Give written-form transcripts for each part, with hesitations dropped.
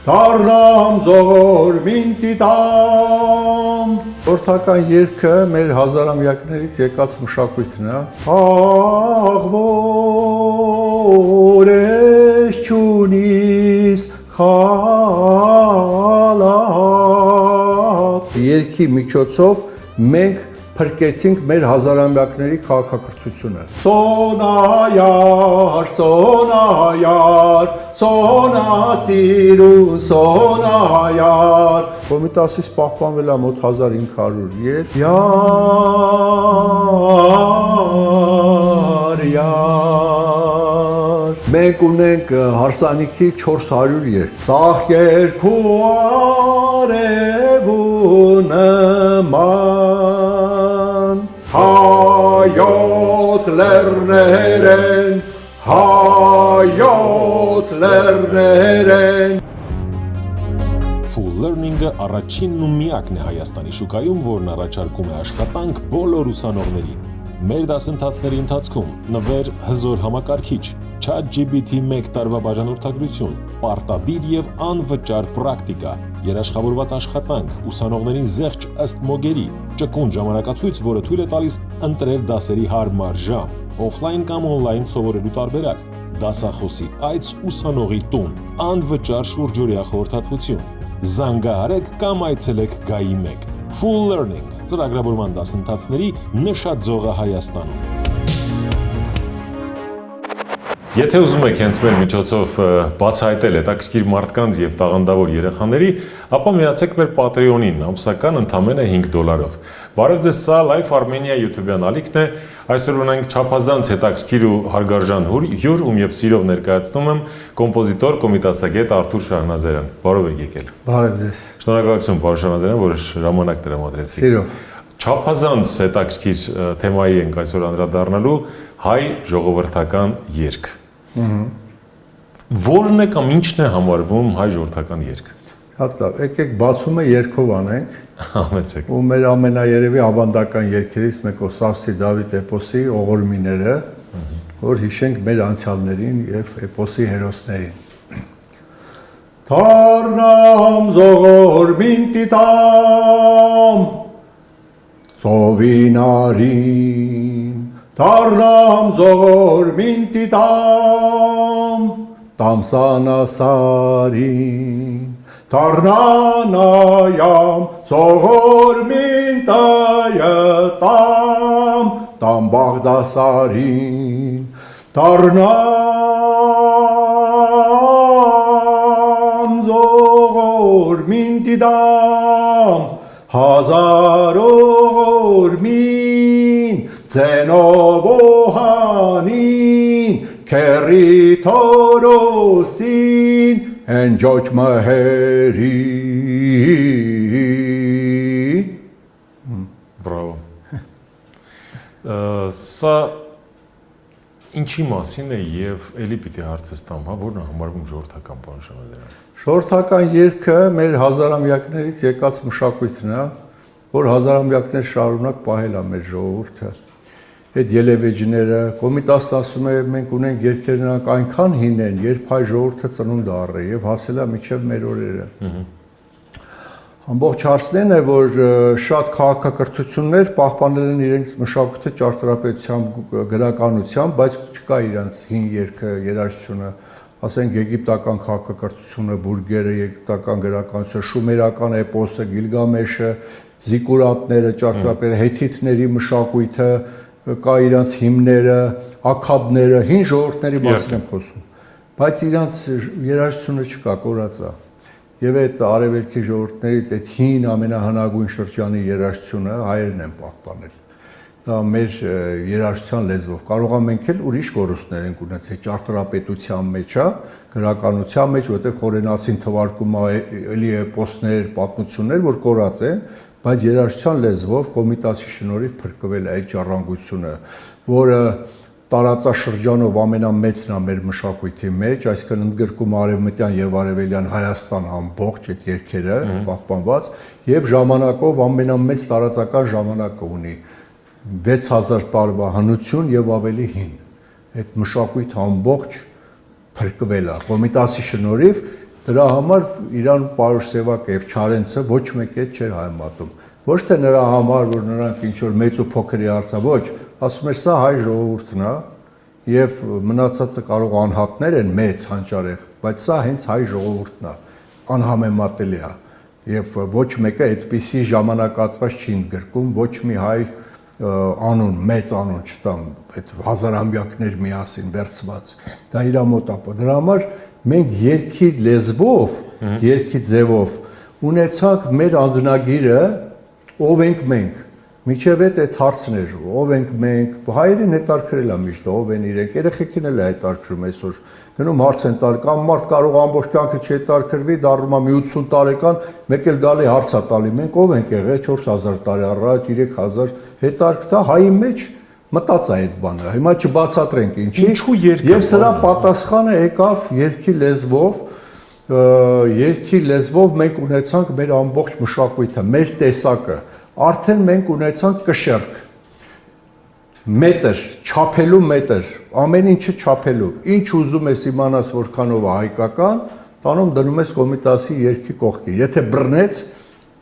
Դառնամ զողորմին տիտամ։ Խորհրդական երգը մեր հազարամյակներից եկած մշակույթն է։ Աղվոր ես չունիս խալատ։ Երգի միջոցով մենք փրկեցինք մեր հազարամյակների քաղաքակրթությունը։ Սոնայար, սոնայար, սոնասիրուն, սոնայար։ Կոմիտասից պահպանվել է մոտ 1500 երգ։ Յար։ Մենք ունենք հարսանիքի 400 երգ։ Ծաղ երգու արևու նման հայոց լեռներեն, հայոց լեռներեն։ Full Learning-ը առաջինն ու միակն է Հայաստանի շուկայում, որն առաջարկում է աշխատանք բոլոր ուսանողներին։ Մեր դասընթացների ընթացքում նվեր հզոր համակարգիչ, ChatGPT-1 տարվա բաժանորդագրություն, պարտադիր եւ անվճար պրակտիկա, երաշխավորված աշխատանք, ուսանողներին զեղչ ըստ մոգերի, ճկուն ժամանակացույց, որը թույլ է տալիս ընտրել դասերի հարմար ժամ, օֆլայն կամ օնլայն սովորելու տարբերակ, դասախոսի այց ուսանողի տուն, անվճար շուրջօրյա խորհրդատվություն, զանգահարեք կամ այցելեք Գայի 1, Full Learning, ծրագրավորման դասընթացների նշաձողը Հայաստանում։ Եթե ուզում եք հենց մեր միջոցով բացահայտել հետաքրքիր մարդկանց եւ տաղանդավոր երեխաների, ապա միացեք մեր Patreon-ին, ամսական ընդամենը $5։ Բարև ձեզ, սա Life Armenia YouTube-յան ալիքն է։ Այսօր ունենք չափազանց հետաքրքիր ու հարգարժան հյուր, ում եւ սիրով ներկայացնում եմ կոմպոզիտոր, կոմիտասագետ Արթուր Շահնազարյան։ Բարև եք եկել։ Բարև ձեզ։ Շնորհակալություն, պարոն Շահնազարյան, որ ժամանակ տրամադրեցիք։ Սիրով։ Չափազանց հետաքրքիր թեմայի ենք այսօր անդրադառնալու հայ ժողովրդական երգ։ Որն է կամ ինչն է համարվում հայ ժողովրդական երգ։ Շատ լավ, եկեք բացումը երգով անենք։ Համեցեք։ Ու մեր ամենաերևի ավանդական երգերից մեկը Սասի Դավիթ էպոսի ողորմիները, որ հիշենք մեր անցյալներին եւ էպոսի հերոսներին։ Դառնամ զողորմին տիտամ, ծովինարին, դառնամ զողորմին տիտամ, տամսանասարին, դառնանայամ զողորմին տայտամ, տամ Բաղդասարին, դառնամ զողորմին տիտամ, հազարողորմին, ձենով օհանին, քերի թորոսին, են ջոջ մհերին։ Բրավո։ Սա ինչի մասին է եւ էլի պիտի հարցս տամ, հա, որն է համարվում ժողովրդական, պարոն Շահնազարյան։ Ժողովրդական երգը մեր հազարամյակներից եկած մշակույթն է, որ հազարամյակներ շարունակ պահել է մեր ժողովուրդը։ Այդ ելևեջները, Կոմիտասն ասում է, մենք ունենք երգեր նրանք այնքան հին են, երբ հայ ժողովուրդը ծնունդ առել եւ հասել է մինչեւ մեր օրերը։ Ամբողջ հարցն է, որ շատ քաղաքակրթություններ պահպանել են իրենց մշակույթը ճարտարապետությամբ, գրականությամբ, բայց չկա իրենց հին երգը, երաժշտությունը, ասենք եգիպտական քաղաքակրթությունը, բուրգերը, եգիպտական գրականությունը, շումերական էպոսը, Գիլգամեշը, զիկուրատները, ճարտարապետը, հեթիթների մշակույթը, կա իրանց հիմները, ակադները, հին ժողովուրդների մասին եմ խոսում, բայց իրանց երաժշտությունը չկա, կորած է։ Եվ այդ արևելքի ժողովուրդներից այդ հին ամենահնագույն շրջանի երաժշտությունը հայերն են պահպանել։ Դա մեր երաժշտության լեզվով։ Կարող է մենք էլ ուրիշ կորուստներ ենք ունեցել ճարտարապետության մեջ, գրականության մեջ, որտեղ խորենացին թվարկում էլի էպոսներ, պատմություններ, որ կորած են, բայց երաժշտության լեզվով Կոմիտասի շնորհիվ փրկվել է այդ ժառանգությունը, որը տարածաշրջանով ամենամեծն է մեր մշակույթի մեջ, այսինքն ընդգրկում արևմտյան եւ արևելյան Հայաստան ամբողջ այդ երգերը պահպանված եւ ժամանակով ամենամեծ տարածական ժամանակը ունի 6000 տարվա հնություն եւ ավելի հին։ Այդ մշակույթը ամբողջ փրկվել է Կոմիտասի շնորհիվ, Դրա համար իրան Պարուշ Սևակը եւ Չարենցը ոչ մեկ էլ չէր համատում։ Ոչ թե նրա համար, որ նրանք ինչ որ մեծ ու փոքրի արծա, ոչ, ասում էր սա հայ ժողովուրդն է եւ մնացածը կարող անհատներ են մեծ հանճարեղ, բայց սա հենց հայ ժողովուրդն է, անհամեմատելի է եւ ոչ մեկը այդպիսի ժամանակացված չի ընդգրկում, ոչ մի հայ անուն, մեծ անուն չտամ, այդ հազարամյակներ միասին վերցված, դա իր մոտ է։ Դրա համար մենք երկի լեզվով, երկի ձևով ունեցանք մեր անձնագիրը, ով ենք մենք, միջև այդ հարցն էր, ով ենք մենք, հայերին հետարքրել է միշտ, ով են իրենք, երեխեքին էլ է հետարքրում այսօր, գնում հարց են տալ, կամ մարդ կարող ամբողջ կյանքը չհետարքրվի, դառնում է մի 80 տարեկան, մեկ էլ գալի հարց է տալի, մենք ով ենք եղել 4000 տարի առաջ, 3000, հետարքտա հայի մեջ մտած է այդ բանը, հիմա չբացատրենք ինչու եւ սրա պատասխանը եկավ երկի լեզվով մենք ունեցանք մեր ամբողջ մշակույթը, մեր տեսակը, արդեն մենք ունեցանք կշեռք, մետր, չափելու մետր, ամեն ինչը չափելու, ինչ ուզում ես իմանաս որքանով է հայկական, տանում դնում ես Կոմիտասի երկի կողքի, եթե բռնեց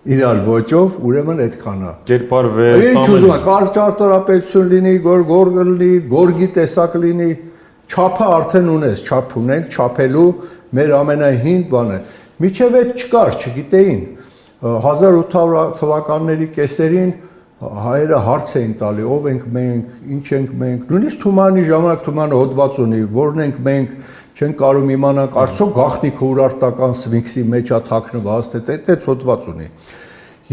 իրար ոճով, ուրեմն այդքան է։ Կերպարվեց, ինչ ուզում է, կարճ ճարտարապետություն լինի, գորգ լինի, գորգի տեսակ լինի, չափը արդեն ունես, չափ ունենք, չափելու մեր ամենահին բանը։ Միջև այդ չկար, չգիտեին։ 1800 թվականների կեսերին հայերը հարց էին տալի, ով ենք մենք, ինչ ենք մենք, նույնիսկ Թումանի ժամանակ Թումանը հոդված ունի, որն ենք մենք, չեն կարող իմանանք, արդյոք գաղտնիքը Ուրարտական Սվինքսի մեջ է թաքնված, թե հոդված ունի։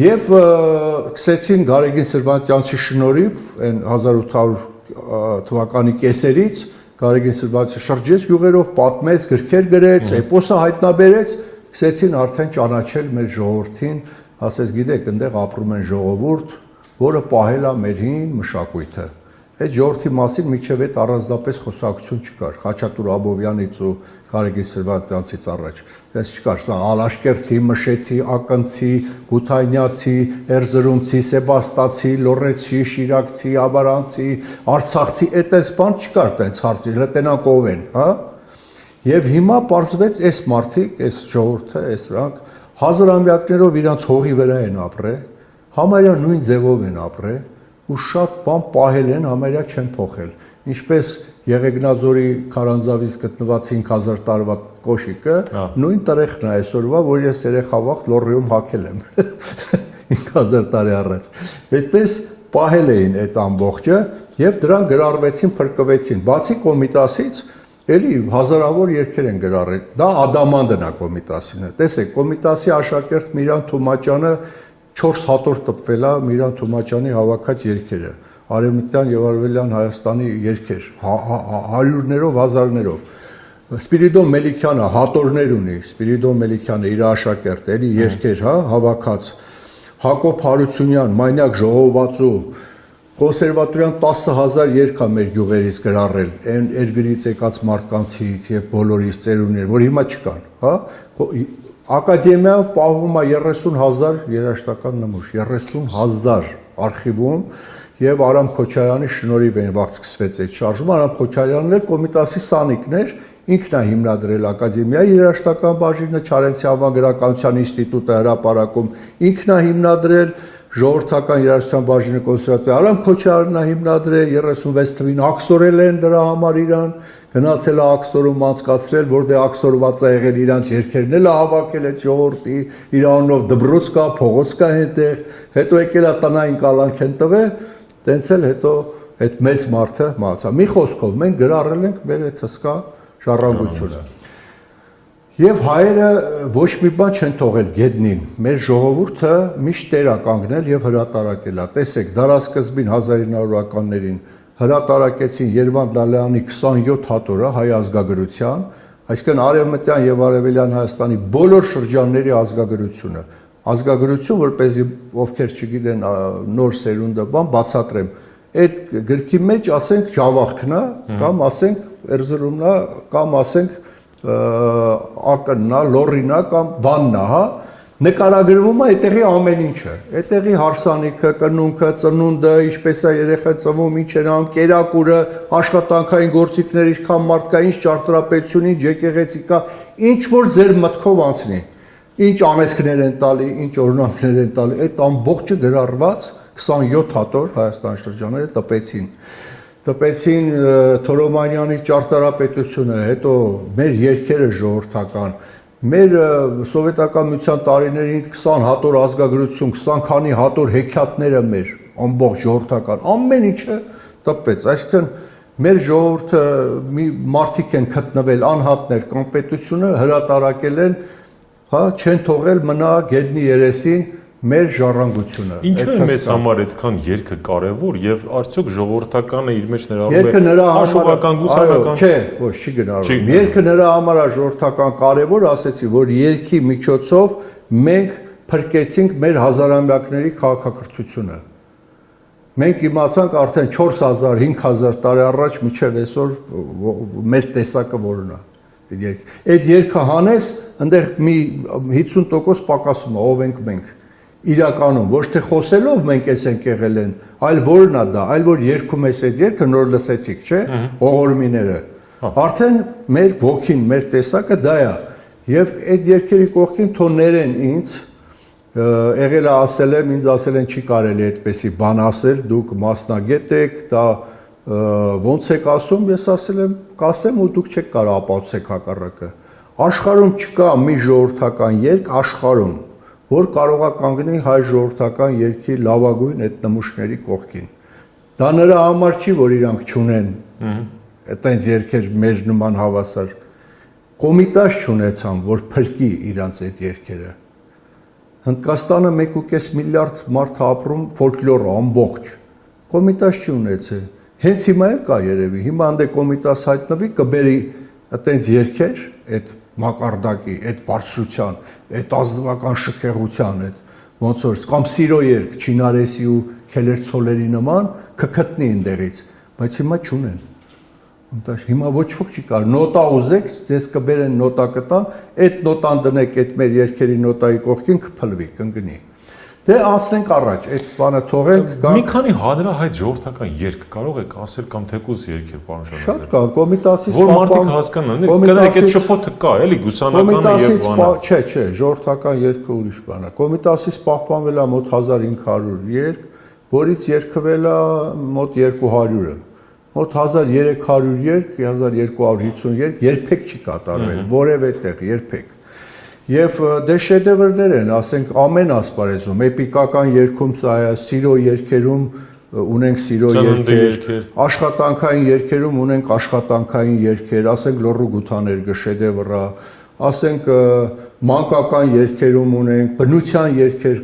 Եվ սկսեցին Գարեգին Սրվանտյանցի շնորհիվ այն 1800 թվականի կեսերից Գարեգին Սրվանտյանը շրջեց գյուղերով, պատմեց, գրքեր գրեց, էպոսը հայտնաբերեց, սկսեցին արդեն ճանաչել մեր ժողովրդին, ասես գիտեք, այնտեղ ապրում են ժողովուրդ, որը պահել է մեր հին մշակույթը։ Այդ ժողովրդի մասին միջև այդ առանձնապես խոսակցություն չկար, Խաչատուր Աբովյանից ու Գարեգին Սրվանտյանցից առաջ։ Դες չկար, սա Ալաշկերտցի, Մշեցի, Ակնցի, Գութայնյացի, Էրզրումցի, Սեբաստացի, Լոռեցի, Շիրակցի, Աբարանցի, Արցախցի, այդպես բան չկար, տենց հարցի, լետենանք ով են, հա։ Եվ հիմա պարզվեց այս մարդիկ, այս ժողովուրդը, այս rank հազարամյակներով իրանց հողի վրա են ապրել, համարյա նույն ձևով են ապրել ու շատ բան պահել են, համարյա չեն փոխել։ Ինչպես Եղեգնաձորի Քարանձավից գտնված 5000 տարվա կոշիկը, նույն տղեղն է այսօրվա, որ ես երեխա վաղ Լոռիում հագել եմ 5000 տարի առաջ։ Այդպես պահել էին այդ ամբողջը եւ դրան գրառվեցին, փրկվեցին։ Բացի Կոմիտասից Էլի հազարավոր երկեր են գրառել։ Դա ադամանդն է Կոմիտասինը։ Տեսեք, Կոմիտասի աշակերտ Միրան Թոմաչյանը 4 հատոր տպվել է Միրան Թոմաչյանի հավաքած երկերը։ Արևմտյան եւ Արևելյան Հայաստանի երկեր, հարյուրներով, հազարներով։ Սպիրիդոն Մելիքյանը հատորներ ունի, Սպիրիդոն Մելիքյանը իր աշակերտ, էլի երկեր, հա, հավաքած։ Հակոբ Հարությունյան, Մանյակ ժողովածու Կոնսերվատորյան 10000 երգ է մեր գյուղերից գրառել, այն երգրից եկած մարդկանցից եւ բոլորից ծերուններ, որ հիմա չկան, հա։ Ակադեմիայում պահվում է 30000 երաժշտական նմուշ, 30000 արխիվում եւ Արամ Քոչարյանի շնորհիվ են վաղ սկսվեց այդ շարժումը, Արամ Քոչարյանն էլ Կոմիտասի սանիկներ, ինքն է հիմնադրել Ակադեմիայի երաժշտական բաժինը, Չարենցի անվան գրականության ինստիտուտը հրապարակում, ինքն է հիմնադրել Ժողովրդական երաժշտության բաժինը կոնսերվատորիա Արամ Քոչարյանն է հիմնադրել 36 թվին աքսորել են դրա համար իրան, գնացել է աքսորում անցկացրել, որտեղ աքսորված է եղել իրանց երգերն էլ հավաքել այդ ժողովրդի, իր անունով դբրոց կա, փողոց կա այնտեղ, հետո եկել է տնային կալանք են տվել, տենց էլ հետո այդ մեծ մարդը մահացավ։ Մի խոսքով մենք գրառել ենք մեր այդ հսկա ժառանգությունը։ Եվ հայերը ոչ մի բան չեն թողել գետնին, մեր ժողովուրդը միշտ տեր է կանգնել եւ հրատարակել է։ Տեսեք, դարասկզբին 1900-ականներին հրատարակեցին Երվանդ Լալյանի 27 հատորը հայ ազգագրության, այսինքն արևմտյան եւ արևելյան Հայաստանի բոլոր շրջանների ազգագրությունը։ Ազգագրություն, որպեսզի ովքեր չգիտեն նոր սերունդը բան բացատրեմ։ Այդ գրքի մեջ ասենք Ջավախքն է, կամ ասենք Էրզրումն է, կամ ասենք ակննա, լոռինա կամ վաննա, հա, նկարագրվում է այդտեղի ամեն ինչը, այդտեղի հարսանիքը, կնունքը, ծնունդը, ինչպես է երեխա ծնվում, ինչ են անում, կերակուրը, աշխատանքային գործիքները, ինչքան մարդ կա, ինչ ճարտարապետություն, ինչ եկեղեցի կա, ինչ որ ձեր մտքով անցնի, ինչ անեծքներ են տալի, ինչ օրինակներ են տալի, այդ ամբողջը գրառված 27 հատոր Հայաստան շրջանները տպեցին Թորոմանյանի ճարտարապետությունը, հետո մեր երկերը ժողովրդական, մեր սովետական միության տարիներին 20 հատոր ազգագրություն, 20 քանի հատոր հեքիաթները մեր ամբողջ ժողովրդական, ամեն ինչը տպվեց, այսինքն մեր ժողովուրդը մի մարդիկ են գտնվել անհատներ կամ պետությունը հրատարակել են, հա, չեն թողել մնա գետնի երեսին մեր ժառանգությունը։ Ինչու է մեզ համար այդքան երգը կարևոր եւ արդյոք ժողովրդականը իր մեջ ներառում է աշխուղական գուսանական։ Չէ, ոչ, չի գնահատում։ Երգը նրա համար է ժողովրդական կարևոր, ասեցի, որ երգի միջոցով մենք փրկեցինք մեր հազարամյակների քաղաքակրթությունը։ Մենք իմացանք արդեն 4000, 5000 տարի առաջ մինչև այսօր մեր տեսակը որն է։ Այդ երգը հանես, այնտեղ մի 50% պակասում է, ով ենք մենք։ Իրականում ոչ թե խոսելով մենք էս ենք եղել են, այլ որն է դա, այլ որ երգում ես այդ երգը նոր լսեցիք, չէ՞, ողորմիները։ Արդեն մեր ոգին, մեր տեսակը դա է։ Եվ այդ երգերի կողքին թոներեն ինձ եղել է ասել եմ, ինձ ասել են չի կարելի այդպեսի բան ասել, դուք մասնագետ եք, դա ոնց եք ասում, ես ասել եմ, կասեմ ու դուք չեք կարող ապացուցեք հակառակը։ Աշխարհում չկա մի ժողովրդական երգ աշխարհում, որ կարող է կանգնի հայ ժողովրդական երգի լավագույն այդ նմուշների կողքին։ Դա նրա համար չի, որ իրանք չունեն այդտենց երգեր մեր նման հավասար։ Կոմիտաս չունեցան, որ փրկի իրանց այդ երգերը։ Հնդկաստանը 1.5 միլիարդ մարդ ապրում ֆոլկլորը ամբողջ։ Կոմիտաս չի ունեցել։ Հենց հիմա էլ կա երևի։ Հիմա անդե կոմիտաս հայտնվի կբերի այդտենց երգեր, այդ մակարդակի, այդ բարձրության, այդ ազնվական շքեղության, այդ ոնց որ կամ սիրո երգ Չինարեսի ու Քելերցոլերի նման կգտնի այնտեղից, բայց հիմա չունեն։ Հիմա ոչ ոք չի կարող, նոտա ուզեք, ձեզ կբերեն նոտա կտան, այդ նոտան դնեք այդ մեր երգերի նոտայի կողքին կփլվի, կընկնի։ Դե անցնենք առաջ, այդ բանը թողենք։ Մի քանի հանրահայտ ժողովրդական երգ կարող եք ասել կամ թեկուզ երգեր, պարոն Շանազարյան։ Շատ կա, Կոմիտասից որ մարդիկ հասկանան, կներեք այդ շփոթը կա, էլի գուսանականը եւ բանը։ Չէ, ժողովրդական երգը ուրիշ բան է։ Կոմիտասից պահպանվել է մոտ 1500 երգ, որից երգվել է մոտ 200-ը։ Մոտ 1300 երգ, 1250 երգ երբեք չի կատարվել, որևէ տեղ երբեք։ Եվ դե շեդևրներ են, ասենք ամեն ասպարեզում, էպիկական երգում սա է, սիրո երգերում ունենք սիրո երգեր, աշխատանքային երգերում ունենք աշխատանքային երգեր, ասենք Լոռու Գութաներգը շեդևր է, ասենք մանկական երգերում ունենք, բնության երգեր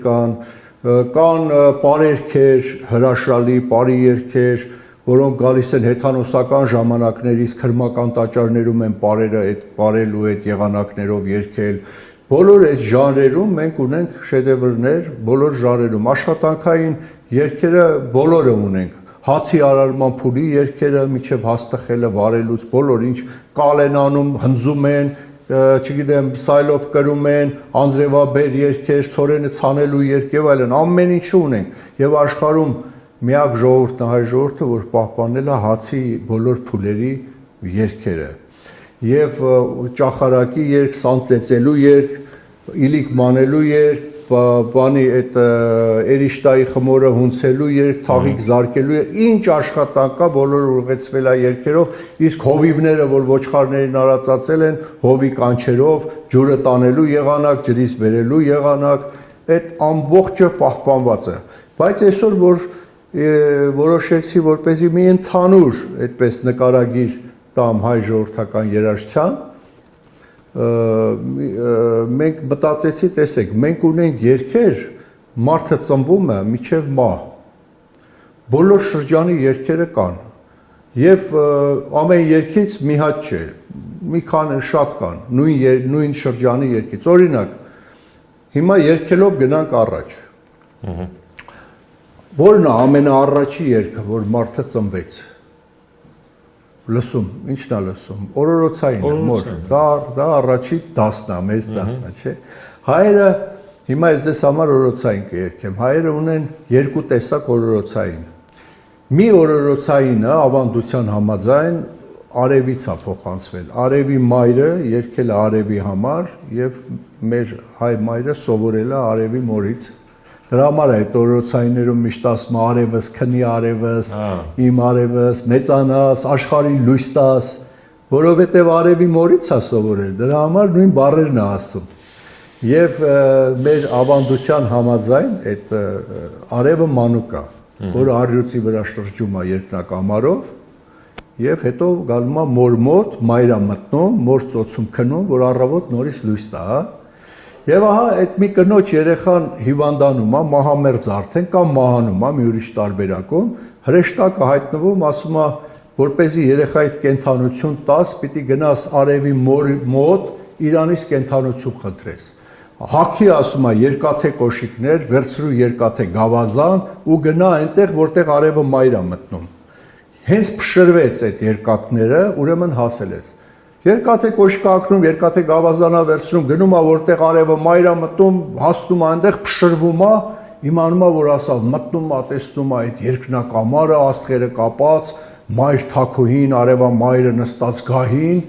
կան պարերգեր, հրաշալի պարի երգեր, որոնք գալիս են հեթանոսական ժամանակներից քրմական տաճարներում են պարերը այդ պարելու այդ եղանակներով երգել։ Բոլոր այդ ժանրերում մենք ունենք շեդևրներ, բոլոր ժանրերում աշխատանքային երգերը բոլորը ունենք։ Հացի արարման փուլի երգերը, միջև հաստխելը վարելուց բոլոր ինչ կալ են անում, հնձում են, չգիտեմ, սայլով կրում են, անձրևաբեր երգեր, ցորենը ցանելու երգ եւ այլն, ամեն ինչ ունենք։ Եվ աշխարհում միակ ժողովուրդն է հայ ժողովուրդը, որ պահպանել է հացի բոլոր փուլերի երգերը։ Եվ ճախարակի երգ, սանծեցելու երգ, իլիկ մանելու երգ, բանի այդ էրիշտայի խմորը հունցելու երգ, թաղիկ զարկելու երգ, ինչ աշխատանք կա, բոլորը ուղեկցվել է երգերով, իսկ հովիվները, որ ոչխարներին արածացել են, հովի կանչերով, ջուրը տանելու եղանակ, ջրից բերելու եղանակ, այդ ամբողջը պահպանված է։ Բայց այսօր որ որոշեցի, որպեսզի մի ընդհանուր այդպես նկարագիր տամ հայ ժողովրդական երաժշտության, մենք մտածեցի, տեսեք, մենք ունենք երգեր, մարդը ծնվում է մինչև մահ, բոլոր շրջանի երգերը կան, եւ ամեն երգից մի հատ չէ, մի քանի շատ կան, նույն շրջանի երգից, օրինակ, հիմա երգելով գնանք առաջ, որն է ամենաառաջի երգը, որ մարդը ծնվեց, լսում, ինչն է լսում, օրորոցային, մոր, դա առաջի դասն է, մեծ դասն է, չէ, հայերը, հիմա ես ձեզ համար օրորոցային կերգեմ, հայերը ունեն երկու տեսակ օրորոցային, մի օրորոցայինը ավանդության համաձայն արևից է փոխանցվել։ Արևի մայրը երգել է արևի համար եւ մեր հայ մայրը սովորել է արևի մորից։ Դրա համար է այդ օրոցայիններում միշտ ասում արևս, քնի արևս, իմ արևս, մեծանաս, աշխարհին լույս տաս, որովհետեւ արևի մորից է սովորել։ Դրա համար նույն բառերն է ասում։ Եվ մեր ավանդության համաձայն այդ արևը մանուկ է, որը արյուծի վրա շրջում է երկնակամարով եւ հետո գալու է մոր մոտ, մայր է մտնում, մոր ծոցում քնում, որ առավոտ նորից լույս տա։ Եվ ահա այդ մի կնոջ երեխան հիվանդանում է, մահամերձ արդեն կամ մահանում է մի ուրիշ տարբերակում, հրեշտակը հայտնվում, ասում է, որպեսզի երեխայիդ կենդանություն տաս, պիտի գնաս արևի մոտ, իրանից կենդանություն խնդրես։ Հագի ասում է երկաթե կոշիկներ, վերցրու երկաթե գավազան ու գնա այնտեղ, որտեղ արևը մայր է մտնում։ Հենց փշրվեց այդ երկաթները, ուրեմն հասել ես։ Երկաթե կոշիկը ակնում, երկաթե գավազանա վերցնում, գնում է որտեղ արևը մայր է մտնում, հասնում է այնտեղ, փշրվում է, իմանում է, որ ասավ մտնում է, տեսնում է այդ երկնակամարը, աստղերը կապած, մայր թաքուհին, արևա մայրը նստած գահին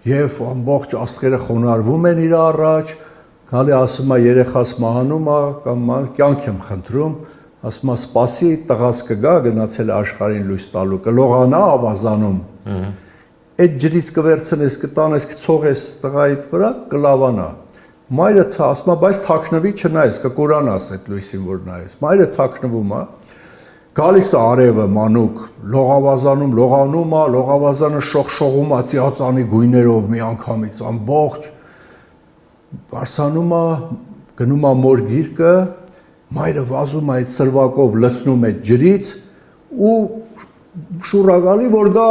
եւ ամբողջ աստղերը խոնարհվում են իր առաջ։ Գալի ասում է երեխաս մահանում է կամ կյանք եմ խնդրում, ասում է սպասի տղաս կգա գնացել աշխարհին լույս տալու, կլողանա ավազանում։ Այդ ջրից կվերցնես, կտանես, կցողես տղայից վրա, կլավանա։ Մայրը ասում է, բայց թաքնվի չնայես, կկորանաս այդ լույսին, որ նայես։ Մայրը թաքնվում է, գալիս է արևը մանուկ, լողավազանում լողանում է, լողավազանը շողշողում է ծիածանի գույներով մի անգամից ամբողջ բարձանում է, գնում է մոր գիրկը, մայրը վազում է այդ սրվակով լցնում այդ ջրից ու շուրագալի որ գա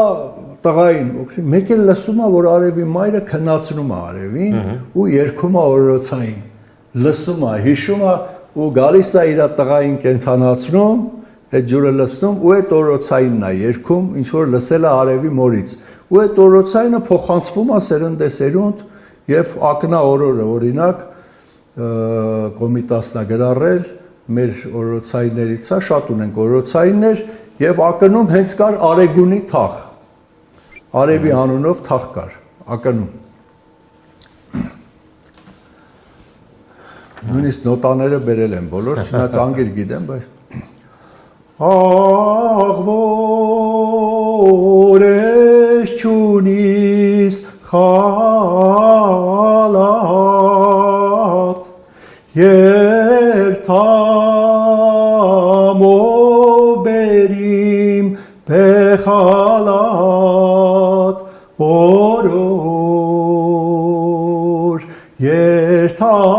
տղային, մեկ էլ լսում է, որ արևի մայրը քնացնում է արևին ու երգում է օրորոցային, լսում է, հիշում է ու գալիս է իր տղային կենդանացնում, այդ ջուրը լցնում ու այդ օրորոցայինն է երգում, ինչ որ լսել է արևի մորից։ Ու այդ օրորոցայինը փոխանցվում է սերնդեսերունդ եւ ակնա օրորը օրինակ Կոմիտասն է գրառել մեր օրորոցայիններից է, շատ ունենք օրորոցայիններ եւ ակնում հենց կար արեգունի թախ։ Արևի անունով թախ կար, ակնում։ Նույնիսկ նոտաները բերել են բոլոր, չնայած անգիր գիտեմ, բայց աղ որես չունիս խալատ երթամով բերիմ բեխալատ օրոր երթամ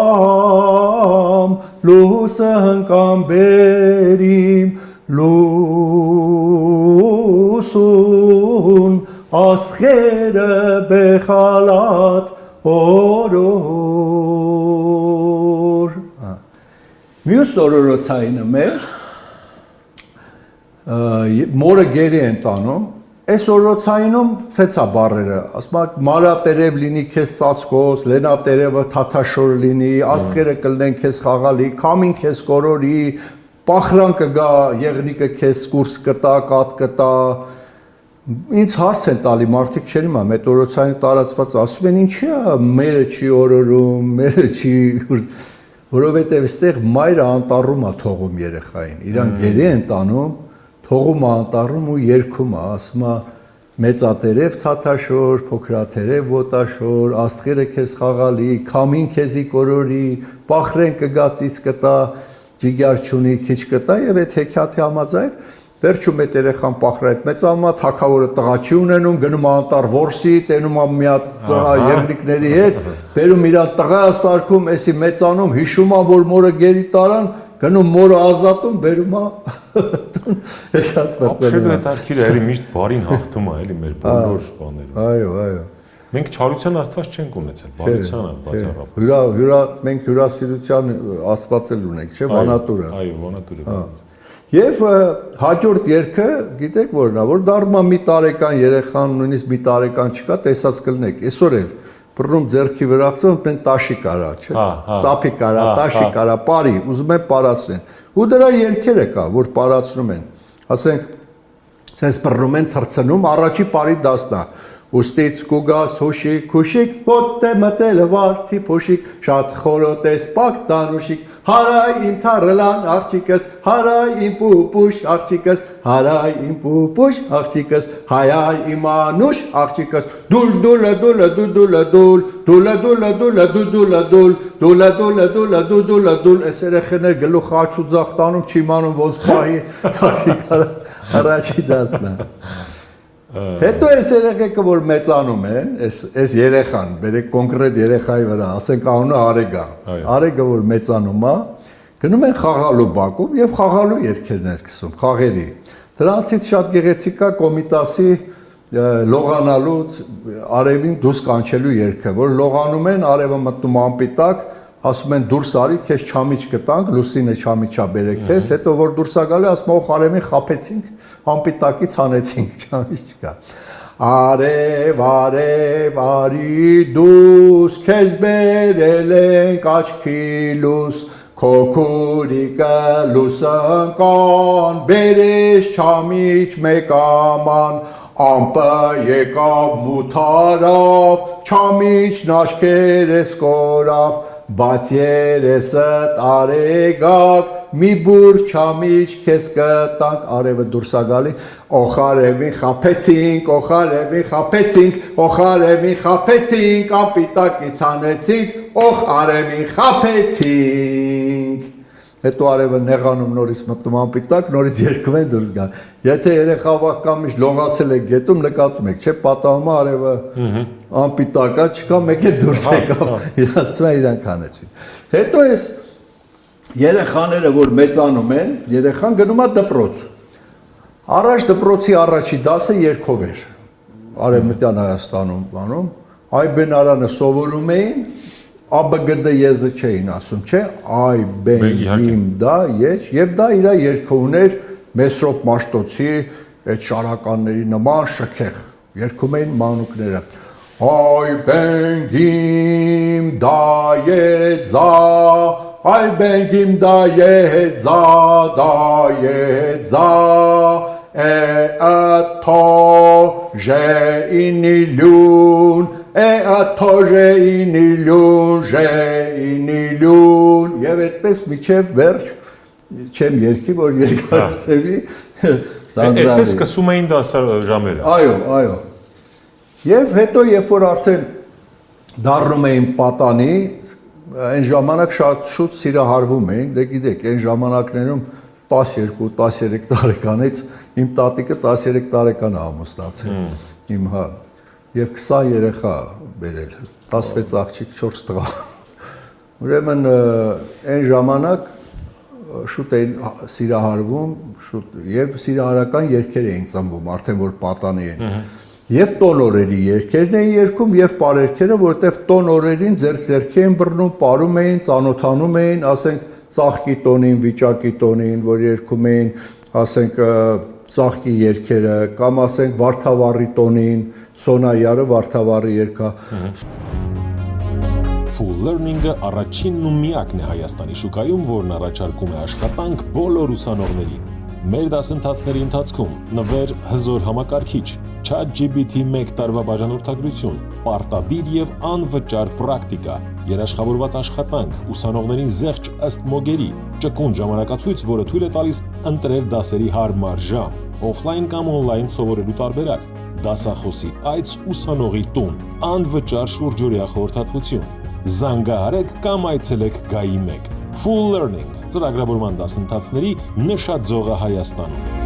լուսը հնկամ բերիմ լուսուն աստղերը բեխալատ օրոր Մյուս օրորոցայինը մեր մորը գերի են տանում այս օրորոցայինում ցեցա բառերը ասում մարատերև լինի քեզ ծածկոս լենատերևը թաթաշոր լինի աստղերը կլնեն քեզ խաղալի քամին քեզ կորորի պախրան կգա եղնիկը քեզ կուրս կտա կատ կտա Ինձ հարց են տալի մարդիկ չեն իմանում, այդ օրոցայինը տարածված ասում են ինչի է մերը չի օրորում, մերը չի որովհետև այստեղ մայրը անտառում է թողում երեխային, իրան գերի են տանում, թողում է անտառում ու երգում է, ասում է մեծատերև թաթաշոր, փոքրաթերև ոտաշոր, աստղերը քեզ խաղալի, քամին քեզի կորորի, պախրեն կգա ծից կտա, ջիգար չունի քիչ կտա եւ այդ հեքիաթի համաձայն Վերջում այդ երեխան պախրայդ մեծանում է, թագավորը տղա չի ունենում, գնում է անտառ որսի, տենում է մի հատ տղա եղնիկների հետ, բերում իրան տղա է սարքում, էսի մեծանում, հիշում է, որ մորը գերի տարան, գնում մորը ազատում, բերում է հեքիաթ վերցնում։ Ապշելու հետաքրքիր է, էլի միշտ բարին հաղթում է, էլի մեր բոլոր բաներում։ Այո, այո։ Մենք չարության աստված չենք ունեցել, բարությանը բացառապես։ Մենք հյուրասիրության աստված էլ ունենք, չէ՞, վանատուրը։ Այո, վանատուրը։ Եվ հաջորդ երգը, գիտեք որն է, որ դառնում է մի տարեկան երեխան, նույնիսկ մի տարեկան չկա, տեսած կլնեք, այսօր էլ բռնում ձեռքի վրա, մենք տաշի կարա, չէ՞, ծափի կարա, տաշի կարա, բարի, ուզում են պարացնեն։ Ու դրա երգերը կա, որ պարացնում են, ասենք, sense բռնում են թռցնում, առաջի բարի դասնա։ Ուստից կուգաս հուշիկ քուշիկ ոտե մտել վարդի փոշիկ շատ խորոտ ես պակ տանուշիկ հարայ իմ թարլան աղջիկս հարայ իմ պուպուշ աղջիկս հարայ իմ պուպուշ աղջիկս հայայ իմ անուշ աղջիկս դուլ դուլը դուլը դուլը դուլ դուլը դուլը դուլը դուլը դուլ դուլը դուլը դուլը դուլը դուլ այս երեխաներ գլուխ աչու ձախ տանում չի իմանում ոնց պահի առաջի դասնա Հետո այս երեխեքը որ մեծանում են, այս երեխան, բերեք կոնկրետ երեխայի վրա, ասենք անունը Արեգ է։ Արեգը որ մեծանում է, գնում են խաղալու բակում եւ խաղալու երգերն են սկսում, խաղերի։ Դրանցից շատ գեղեցիկ է Կոմիտասի լողանալուց արևին դուրս կանչելու երգը, որ լողանում են, արևը մտնում անպիտակ, ասում են դուրս արի, քեզ չամիչ կտանք, լուսինը չամիչա բերեք քեզ, հետո որ դուրս է գալու, ասում ող արևին խափեցինք, անպիտակից հանեցինք, չամիչ չկա։ Արև, արև, արի դուս, քեզ բերել ենք աչքի լուս, քո քուրիկը լուսնկան, բերես չամիչ մեկ աման, ամպը եկավ մութարավ, չամիչն աչքերս կորավ, Բայց երեսդ արեգակ, մի բուր չամիչ քեզ կտանք, արևը դուրս է գալի, օխ արևին խափեցինք, օխ արևին խափեցինք, օխ արևին խափեցինք, անպիտակից հանեցինք, օխ արևին խափեցինք։ Հետո արևը նեղանում նորից մտնում անպիտակ, նորից երգում են դուրս գան։ Եթե երեխավակ կամ միշտ լողացել եք գետում, նկատում եք, չէ, պատահում է արևը անպիտակա չկա, մեկ է դուրս եկավ, իրացվում է իրանք հանեցին։ Հետո այս երեխաները, որ մեծանում են, երեխան գնում է դպրոց։ Առաջ դպրոցի առաջի դասը երգով էր, Արևմտյան Հայաստանում բանում, այ բենարանը սովորում էին, ԱԲԳԴ եզը չէին ասում, չէ, այ բեն իմ դա եջ, եւ դա իր երգը ուներ Մեսրոպ Մաշտոցի այդ շարականների նման շքեղ, երգում էին մանուկները։ Այ բեն իմ դա եզա, այ բեն իմ դա եզա, Աթո ժեինիլյուն, ժեինիլյուն, և այդպես միչև վերջ, չեմ երկի, որ երկար թևի, Այդպես սկսում էին դասար ժամերը։ Այո, և հետո, երբ որ արդեն դառնում էին պատանի, այն ժամանակ շատ շուտ սիրահարվում էին, դե գիտեք, այն ժամանակներում 12-13 տարեկանից իմ տատիկը 13 տարեկան է ամուսնացել, իմ հա, և 20 երեխա բերել, 16 աղջիկ 4 տղա, ուրեմն այն ժամանակ շուտ էին սիրահարվում և սիրահարական երգեր էին ծնվում, արդեն որ պատանի են, և տոն օրերի երգերն էին երգում և պարերգերը, որտև տոն օրերին ձեռք էին բռնում, պարում էին, ծանոթանում էին, ասենք ծաղկի տոնին, վիճակի տոնին, որ երգում էին, ասենք ծաղկի երգերը, կամ ասենք Վարդավառի տոնին, Սոնայարը Վարդավառի երգա։ Full Learning-ը առաջինն ու միակն է Հայաստանի շուկայում, որն առաջարկում է աշխատանք բոլոր ուսանողներին։ Մեր դասընթացների ընթացքում նվեր հզոր համակարգիչ, ChatGPT 1 տարվա բաժանորդագրություն, պարտադիր եւ անվճար պրակտիկա, երաշխավորված աշխատանք, ուսանողներին զեղչ ըստ մոգերի, ճկուն ժամանակացույց, որը թույլ է տալիս ընտրել դասերի հարմար ժամ, օֆլայն կամ օնլայն սովորելու տարբերակ, դասախոսի այց ուսանողի տուն, անվճար շուրջօրյա խորհրդատվություն։ Զանգահարեք կամ այցելեք Գայի 1։ Full Learning ծրագրավորման դասընթացների նշաձողը Հայաստանում։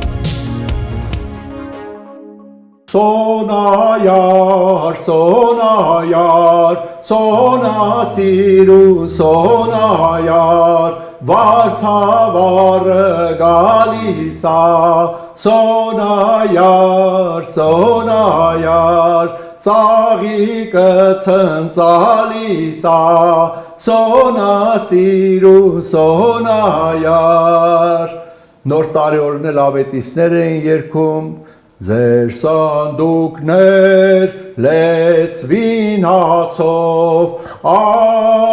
Սոնայար, սոնայար, սոնասիրուն, սոնայար, Վարդավառը գալիս է, սոնայար, սոնայար, ծաղիկը ցնցալիս է, սոնասիրուն, սոնայար։ Նոր տարեօրն էլ ավետիսներ էին երգում, Ձեր սանդուկներ լեցվին հացով,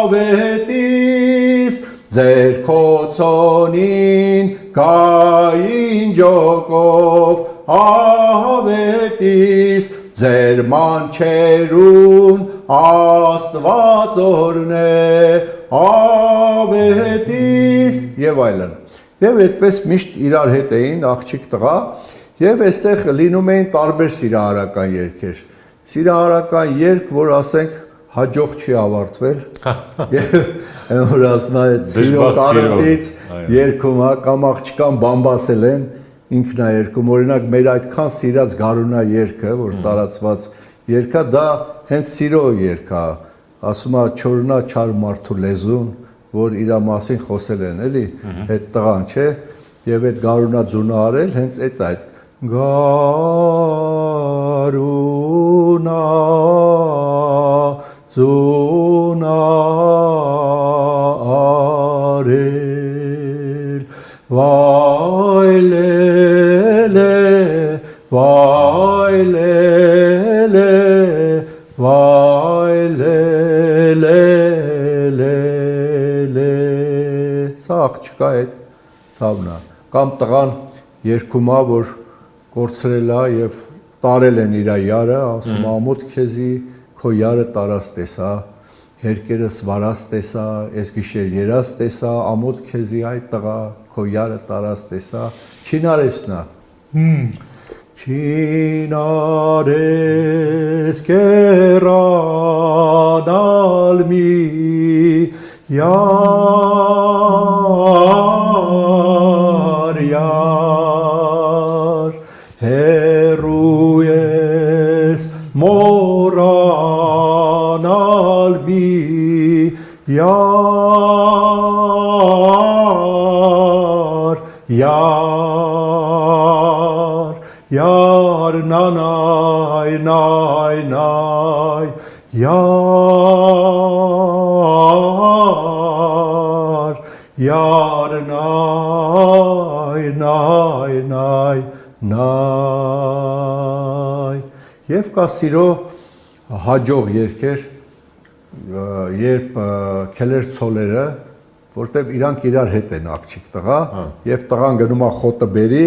ավետիս, ձեր քոցոնին գային ջոկով, ավետիս, ձեր մանչերուն Աստված օրն է ավետիս եւ այլն։ Եվ այդպես միշտ իրար հետ էին աղջիկ տղա եւ այստեղ լինում էին տարբեր սիրահարական երգեր։ Սիրահարական երգ, որ ասենք հաջող չի ավարտվել եւ որ ասում է սիրո կարոտից երգում կամ աղջկան բամբասել են ինքն է երգում օրինակ մեր այդքան սիրած Գարունա երգը որ տարածված երգա դա հենց սիրո երգ է ասում է չորնա չար մարդու լեզուն որ իր մասին խոսել են էլի այդ տղան չէ եւ այդ Գարունա ձունը արել հենց այդ Գարունա ձունը արել վայլելե վայլելե վայլելե սա աղջկա այդ թավն է կամ տղան երգում է որ կորցրել է եւ տարել են իր յարը ասում ամոթ քեզի քո յարը տարած տեսա հերկերս վարած տեսա ես գիշեր երաս տեսա ամոթ քեզի այդ տղա քո յարը տարած տեսա չինարես նա չինարես կերանալ մի Yar heruyes moran albi yar nanay nay nay Yar nay Եվ կա սիրո հաջող երգեր երբ քելեր ցոլերը որտեվ իրանք իրար հետ են աղջիկ տղա եւ տղան գնում է խոտը բերի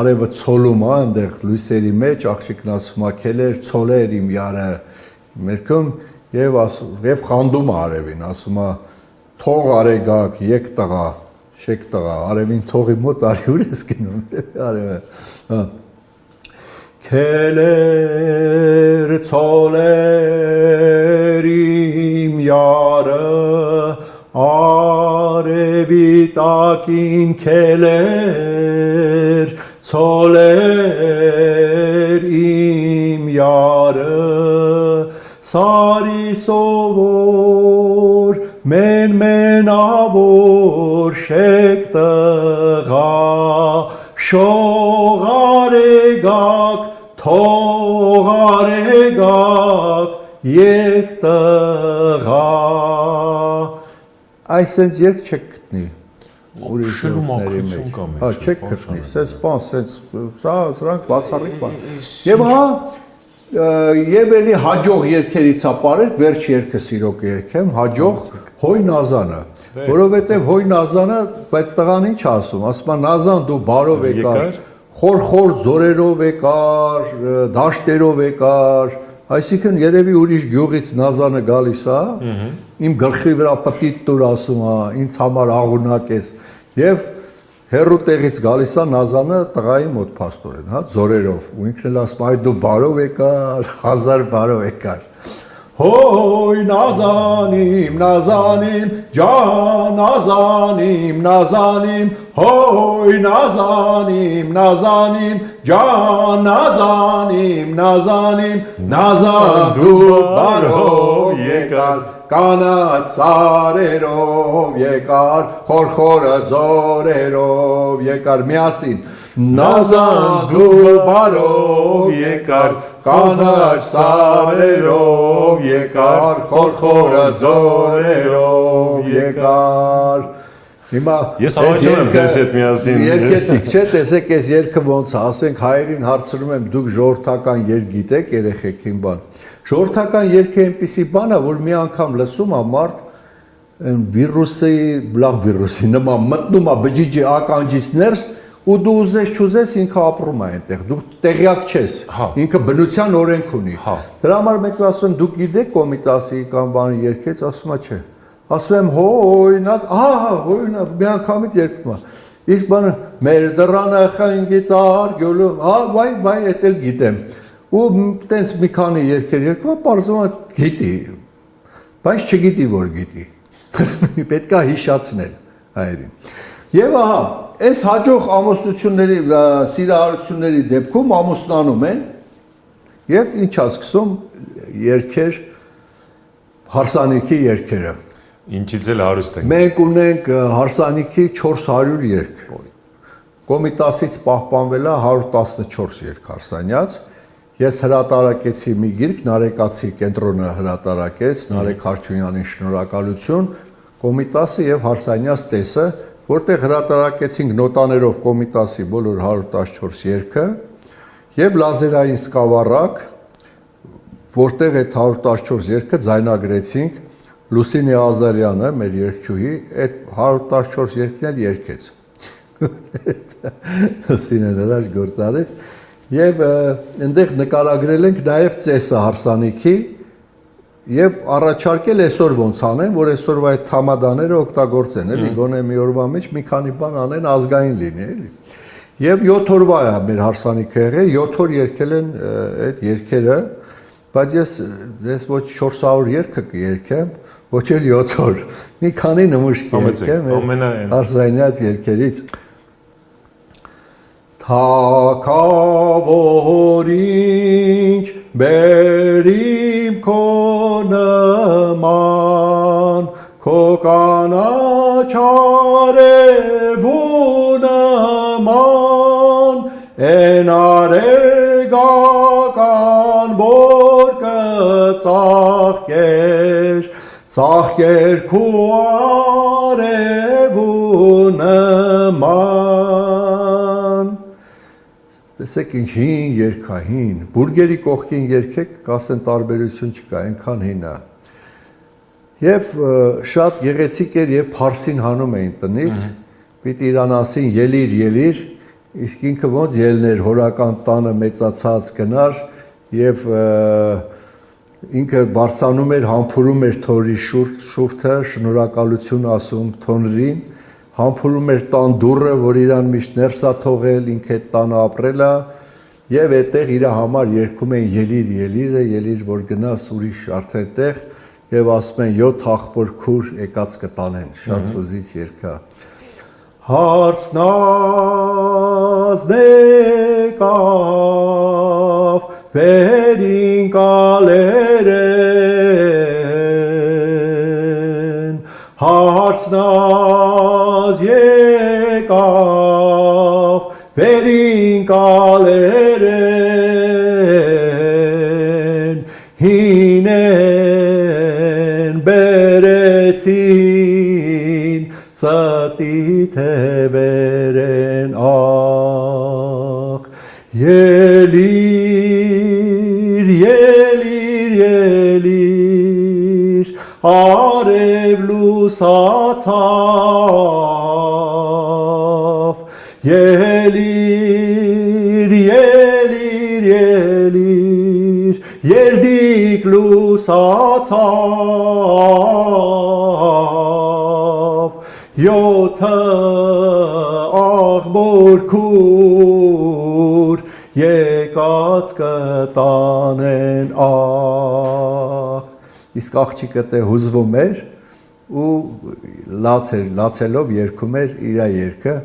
արևը ցոլում է այնտեղ լույսերի մեջ աղջիկն ասում է քելեր ցոլեր իմ յարը մերկում եւ խանդում է արևին ասում է թող արեգակ եկ տղա շեք տղա արևին թողի մոտ արի ուր ես գնում արևը քելեր ցոլեր իմ յարը արևի տակին քելեր ցոլեր իմ յարը սարի սովոր մենավոր շեք տղա շողարեգակ թողարեգակ եկ տղա այսենց երկ չեք գտնի Շելու մաքրություն կամ հա չեք գտնի սենց բան սենց սրանք բացառիկ բան եւ հա Եվ էլի հաջող երգերից ապարել, վերջ երգը սիրոք երգեմ, հաջող հոյ նազանը, որովհետև հոյ նազանը, բայց տղան ինչ ասում, ասում է նազան դու բարով եկար, խոր ձորերով եկար, դաշտերով եկար, այսինքն երևի ուրիշ գյուղից նազանը գալիս է, իմ գլխի վրա պտիտ տուր ասում է, ինձ համար աղունակ ես, և հերու տեղից գալիս է նազանը տղայի մոտ փաստորեն, հա, ձորերով, ու ինքն էլ ասում այ դու բարով եկար, հազար բարով եկար։ Հոյ նազանիմ, նազանիմ, ջան նազանիմ, նազանիմ, հոյ նազանիմ, նազանիմ, ջան նազանիմ, նազանիմ, նազան դու բարով եկար, կանաչ սարերով եկար, խորխորը ձորերով եկար, միասին, նազան դու բարով եկար, կանաչ սարերով եկար, խորխորը ձորերով եկար, Հիմա ես հավաքել եմ ձեզ հետ միասին երկեցիք չէ տեսեք այս երգը ոնց է ասենք հայերին հարցնում եմ դուք ժողովրդական երգ գիտեք երեխեքին բան ժողովրդական երգը այնպիսի բան է որ մի անգամ լսում է մարդ վիրուսի նման մտնում է բջիջի ականջից ներս ու դու ուզես չուզես ինքը ապրում է այնտեղ, դու տեղյակ չես, ինքը բնության օրենք ունի։ Դրա համար մենք ասում եմ դուք գիտեք Կոմիտասի կամ բանի երգեց, ասում է չէ։ Ասում եմ հոյնած, հոյնա, մի անգամից երգում է։ Իսկ բանը մեր դռանը խնգից արգյոլում, վայ, էդ էլ գիտեմ։ Ու տենց մի քանի երգեր երգում է, պարզվում է գիտի, բայց չգիտի որ գիտի։ Պետք է հիշացնել այրին։ Եվ ահա, այս հաջող ամուսնությունների, սիրահարությունների դեպքում ամուսնանում են եւ ինչ է սկսում երգեր հարսանիքի երգերը։ Ինչից էլ հարուստ ենք։ Մենք ունենք հարսանիքի 400 երգ։ Կոմիտասից պահպանվել է 114 երգ հարսանյաց։ Ես հրատարակեցի մի գիրք, Նարեկացի կենտրոնը հրատարակեց, Նարեկ Հարությունյանին շնորհակալություն, Կոմիտասը եւ Հարսանյաց ծեսը, որտեղ հրատարակեցինք նոտաներով Կոմիտասի բոլոր 114 երգը եւ լազերային սկավառակ, որտեղ այդ 114 երգը ձայնագրեցինք Լուսինե Ազարյանը, մեր երգչուհի, այդ 114 երգն էլ երգեց։ Լուսինեն հրաշ գործ արեց եւ այնտեղ նկարագրել ենք նաեւ ծեսը հարսանիքի եւ առաջարկել այսօր ոնց անեն, որ այսօրվա այդ թամադաները օգտագործեն, էլի գոնե մի օրվա մեջ մի քանի բան անեն ազգային լինի, էլի։ Եվ 7 օրվա է մեր հարսանիքը եղել, 7 օր երգել են այդ երգերը, բայց ես ոչ 400 երգը կերգեմ, ոչ էլ 7 օր։ Մի քանի նմուշ կերգեմ հարսանյաց երգերից։ Թագավոր ինչ բերիմ քո նման, քո կանաչ արևու նման, են արեգական որ կծաղկեր, ծաղկեր քո արևու նման։ Տեսեք ինչ հին երգա, հին, բուրգերի կողքին երգեք, կասեն տարբերություն չկա, այնքան հին է։ Եվ շատ գեղեցիկ էր, երբ Փարսին հանում էին տնից, պիտի իրան ասին ելիր, իսկ ինքը ոնց ելներ, հորական տանը մեծացած գնար եւ ինքը բարձանում էր, համբուրում էր թորի շուրթը, շնորհակալություն ասում թոնրին, համբուրում էր տան դուռը, որ իրան միշտ ներս է թողել, ինքը այդ տանը ապրել է եւ այդտեղ իր համար երգում էին ելիր, որ գնաս ուրիշ արդեն տեղ եւ ասում են 7 աղբոր քուր եկած կտանեն, շատ հուզիչ երգ է։ Հարցնազն եկավ վերին կալերեն, հարցնազ եկավ վերին կալերեն, հինեն բերեցին ծտի թևերեն ախ, ելիր, արև լուսացավ, ելիր, երդիկ լուսացավ, 7 աղբոր քուր եկած կտանեն ախ։ Իսկ աղջիկը տե հուզվում էր ու լացելով երգում էր իր երգը։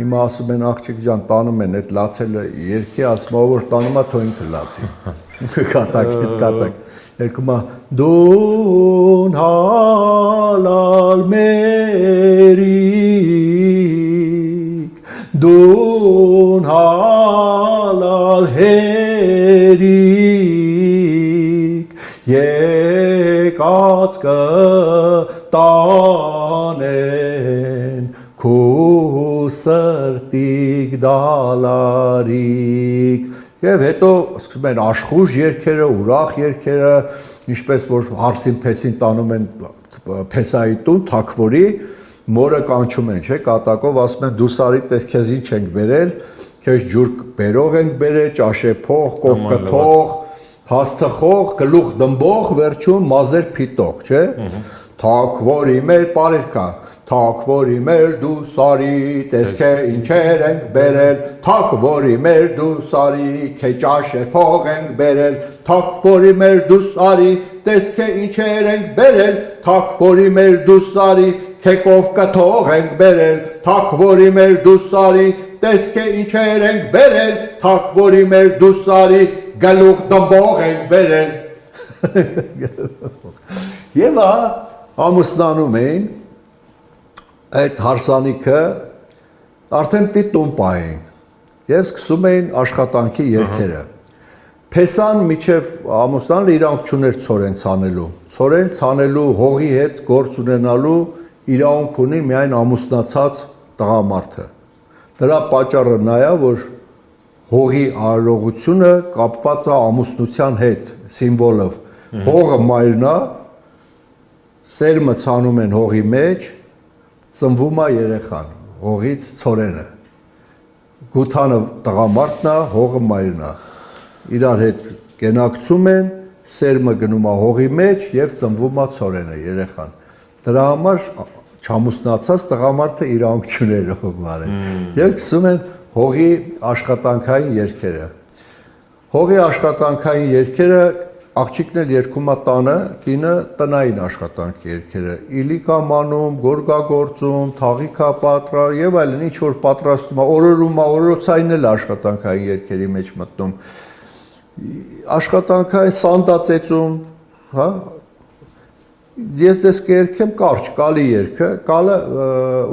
Հիմա ասում են աղջիկ ջան տանում են այդ լացելը երգի, ասում ով որ տանում է թող ինքը լացի։ Կատակ երգում է դուն հալալ մերիկ, դուն հալալ հերիկ, եկած կտանեն քո սրտիկ դալարիկ։ Եվ հետո սկսում են աշխուժ երգերը, ուրախ երգերը, ինչպես որ հարսին փեսին տանում են փեսայի տուն, թաքվորի, մորը կանչում են, չէ, կատակով ասում են դու սարի տես քեզ ինչ ենք բերել, քեզ ջուր բերող ենք բերել, ճաշե փող, կովկը թող, հաստխող, գլուխ դմբող, վերջում մազեր փիտող, չէ։ Թակվորի մեր բարերկա, թակվորի մեր դու սարի, տես քե ինչեր ենք բերել, թակվորի մեր դու սարի, քե ճաշե փող ենք բերել, թակվորի մեր դու սարի, տես քե ինչեր ենք բերել, թակվորի մեր դու սարի, քե կովկը թող ենք բերել, թակվորի մեր դու սարի, տես քե ինչեր ենք բերել, թակվորի մեր դու սարի, գլուխ դմբող ենք բերել։ Եվ ամուսնանում էին այդ հարսանիքը արդեն տիտուն պահին եւ սկսում էին աշխատանքի երգերը։ Փեսան միջև ամուսնանը իրանք չուներ ծորեն ցանելու։ Ծորեն ցանելու հողի հետ գործ ունենալու իրանք ունի միայն ամուսնացած տղամարդը։ Դրա պատճառը նա է, որ հողի արարողությունը կապված է ամուսնության հետ, սիմվոլով։ Հողը մայրն է, սերմը ցանում են հողի մեջ, ծնվում է երեխան, հողից ծորենը։ Գութանը տղամարդն է, հողը մայրն է։ Իրար հետ կենակցում են, սերմը գնում է հողի մեջ եւ ծնվում է ծորենը, երեխան։ Դրա համար չամուսնացած տղամարդը իրանք չուներ հողմարը։ Եվ սկսում են հողի աշխատանքային երգերը։ Հողի աշխատանքային երգերը աղջիկն էլ երգում է տանը, կինը տնային աշխատանքի երգերը։ Իլիկա մանում, գորգագործում, թաղիքա պատրա եւ այլն ինչ որ պատրաստում է, օրորում է, օրորոցային էլ աշխատանքային երգերի մեջ մտնում։ Աշխատանքային սանդացեցում, հա։ Ես դες կերքեմ կարճ, կալի երգը, կալը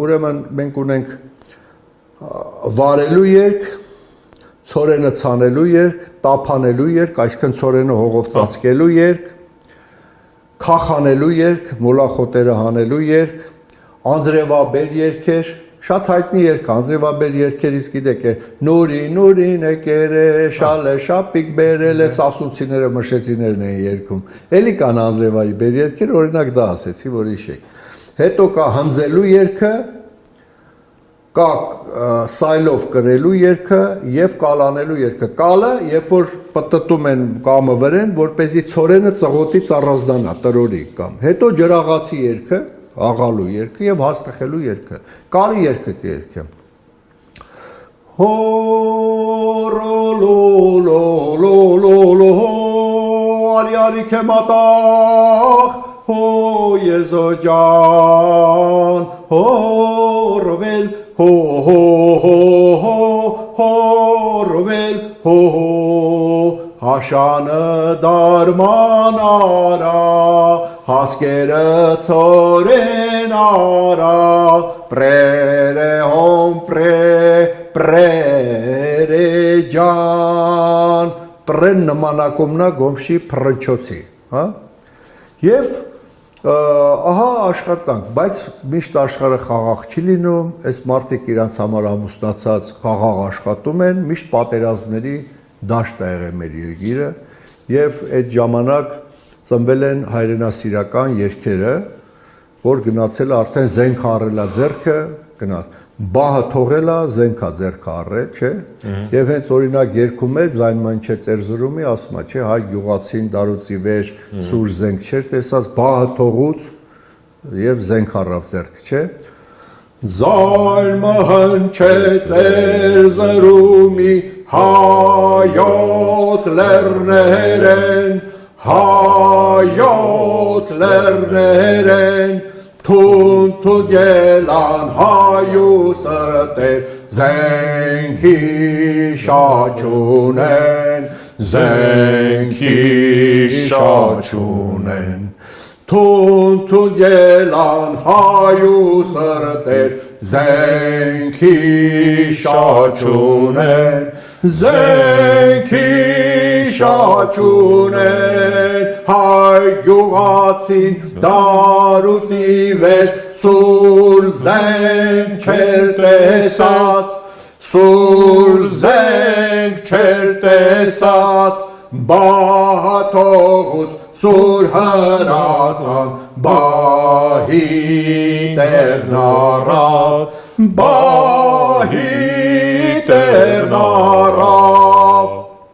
ուրեմն մենք ունենք վարելու երգ, ծորենը ցանելու երգ, տափանելու երգ, այսինքն ծորենը հողով ծածկելու երգ, քախանելու երգ, մոլախոտերը հանելու երգ, անձրևաբեր երգեր, շատ հայտնի երգ, անձրևաբեր երգերից գիտեք է նուրին եկերը, շալը շապիկ բերել է, սասունցիները մշեցիներն են երգում։ Էլի կան անձրևաբեր երգեր, օրինակ դա ասեցի, որ իշեք։ Հետո կա հնձելու երգը, կա սայլով կրելու երգը եւ կալանելու երգը։ Կալը, երբ որ պտտում են կամը վրեն, որպեսզի ծորենը ծղոտից առանձնանա, տրորի կամ։ Հետո ջրաղացի երգը, աղալու երգը եւ հաստխելու երգը։ Կարի երգը կերգեմ։ Հո լո արի կեմատախ հո եզոջան հո ռովել հո ռովել հո հաշանը դարման արա հասկերը ծորեն արա պրերը հոմ պրերը ջան պրեն նմանակումնա գոմշի պրնչոցի հա եւ ահա աշխատանք, բայց միշտ աշխարհը խաղաղ չի լինում, այս մարդիկ իրանց համար ամուսնացած խաղաղ աշխատում են, միշտ պատերազմների դաշտ է եղել մեր երկիրը եւ այդ ժամանակ ծնվել են հայրենասիրական երգերը, որ գնացել է արդեն զենք առելա ձեռքը, գնաց բահը թողելա զենքա ձեռքը առել, չէ։ Եվ հենց օրինակ երգում էր զայնման չէ ծերզրումի, ասում է, չէ, հայ գյուղացին դարուցի վեր սուր զենք չէր տեսած, բահը թողուց եւ զենք առավ ձեռքը, չէ։ Զայնման չէ ծերզրումի հայոց լեռներեն, հայոց լեռներեն Tun yelan hayusatır zenki şaçunen Tun yelan hayusatır zenki şaçunen hay գյուղացին դարուցի վեր սուր զենք չեր տեսած բահաթողուց սուր հրացան բահի տերն առավ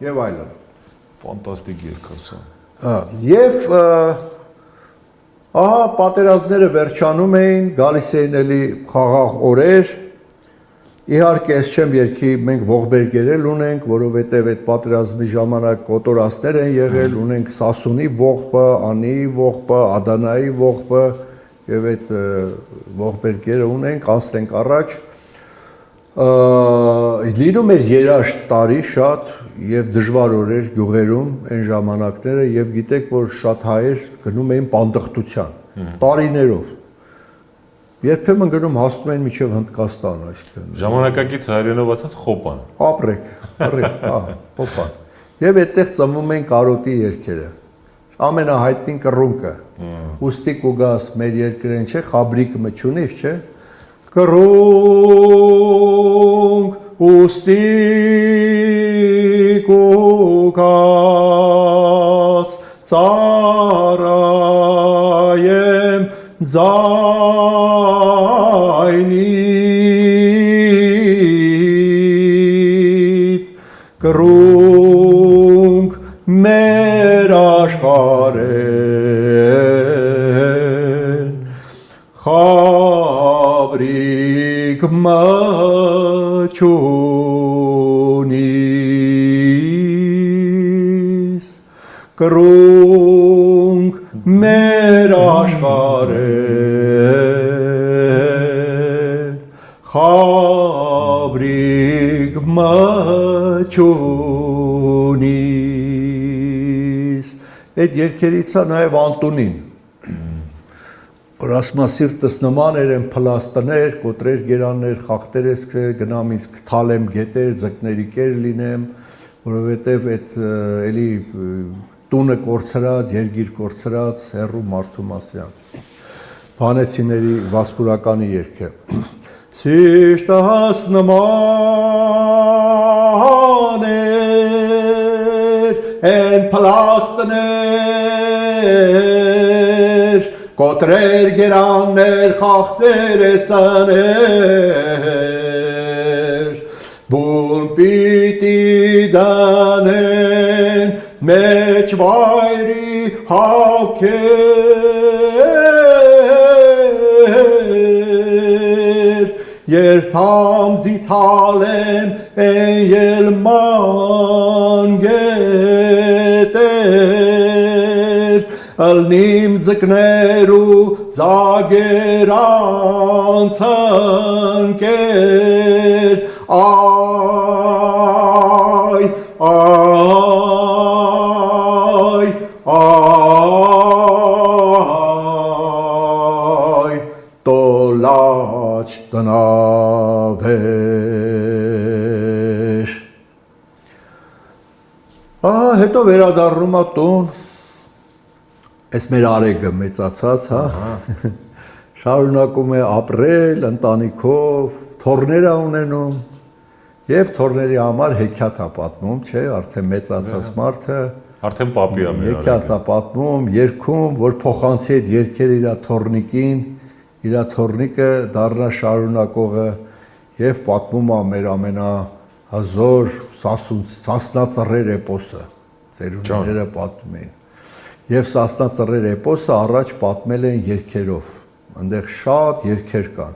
եւ այլն Ֆանտաստիկ երգ ասա։ Եվ ահա պատերազմները վերջանում էին, գալիս էին էլի խաղաղ օրեր։ Իհարկե, ես չեմ երգի, մենք ողբերգերել ունենք, որովհետև այդ պատերազմի ժամանակ կոտորածներ են եղել, ունենք Սասունի ողբը, Անիի ողբը, Ադանայի ողբը եւ այդ ողբերգերը ունենք, անցնենք առաջ։ Լինում էր երաշտ տարի շատ եւ դժվար օրեր գյուղերում այն ժամանակները եւ գիտեք որ շատ հայեր գնում էին պանդխտության տարիներով երբեմն գնում հասնում են մինչեւ Հնդկաստան այսինքն Ժամանակակից հայերենով ասած խոպան։ ապրեք խոպան եւ այդտեղ ծնվում են կարոտի երգերը ամենահայտնին կռունկը ուստի կուգաս մեր երկրեն չէ խաբրիկը մչունի չէ կռունկ ուստի կուգաս ծառայեմ ձայնիդ կռունկ մեր աշխարհեն խաբրիկ մչունիս կռունկ մեր աշխարհեն խաբրիկ մչունիս այդ երգերից է նաև Անտոնին որ ասում է սիրտս նման էր են փլաստներ, կոտրեր գերաններ, խախտեր ես գնամ ինձ կթալեմ գետեր, ձկների կեր լինեմ, որովհետև այդ էլի տունը կորցրած, երգիր կորցրած, հերու Մարդումասյան։ Վանեցիների Վասպուրականի երգը։ Սիրտս նման էր են փլաստներ Կոտրեր գերաններ խախտեր էսաներ բուն պիտի դանեն մեջ վայրի հավքեր երթամ զիթալեմ են ելման գետեր Ալնիմ ձկներու ձագերանցան կեր Այ, այ, այ, տոլաչ տնավեր Հետո վերադառնում է տուն Այս մեր արեգը մեծացած, հա, շարունակում է ապրել ընտանիքով, թորներ ունենում եւ թորների համար հեքիաթ է պատմում, չէ, արդեն մեծացած մարդը Արդեն պապի է մեր հեքիաթ է պատմում, երգում, որ փոխանցի այդ երգերը իր թորնիկին, իր թորնիկը դառնա շարունակողը եւ պատմում է մեր ամենահզոր Սասնածռեր էպոսը, ծերունիները պատմում են Եվ Սասնա ծռեր էպոսը առաջ պատմել են երգերով, այնտեղ շատ երգեր կան,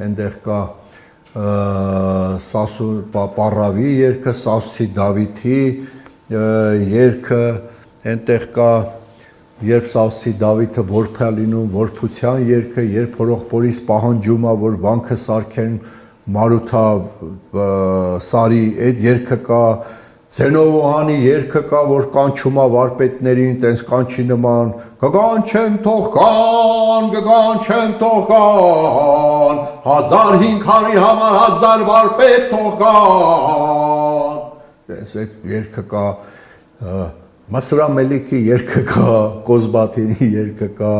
այնտեղ կա Սասու Պարավի երգը, Սասի Դավիթի երգը, այնտեղ կա երբ Սասի Դավիթը որբ է լինում, որբության երգը, երբ հորողբորից պահանջում է, որ վանքը սարքեն Մարութա Սարի այդ երգը կա Ձենովոհանի երգը կա, որ կանչում է վարպետներին, տենց կանչի նման, կկանչեմ թող կան, հազար հինքարի համար հազար վարպետ թող կան, տենց այդ երգը կա, Մասրամելիքի երգը կա, Կոզբաթինի երգը կա,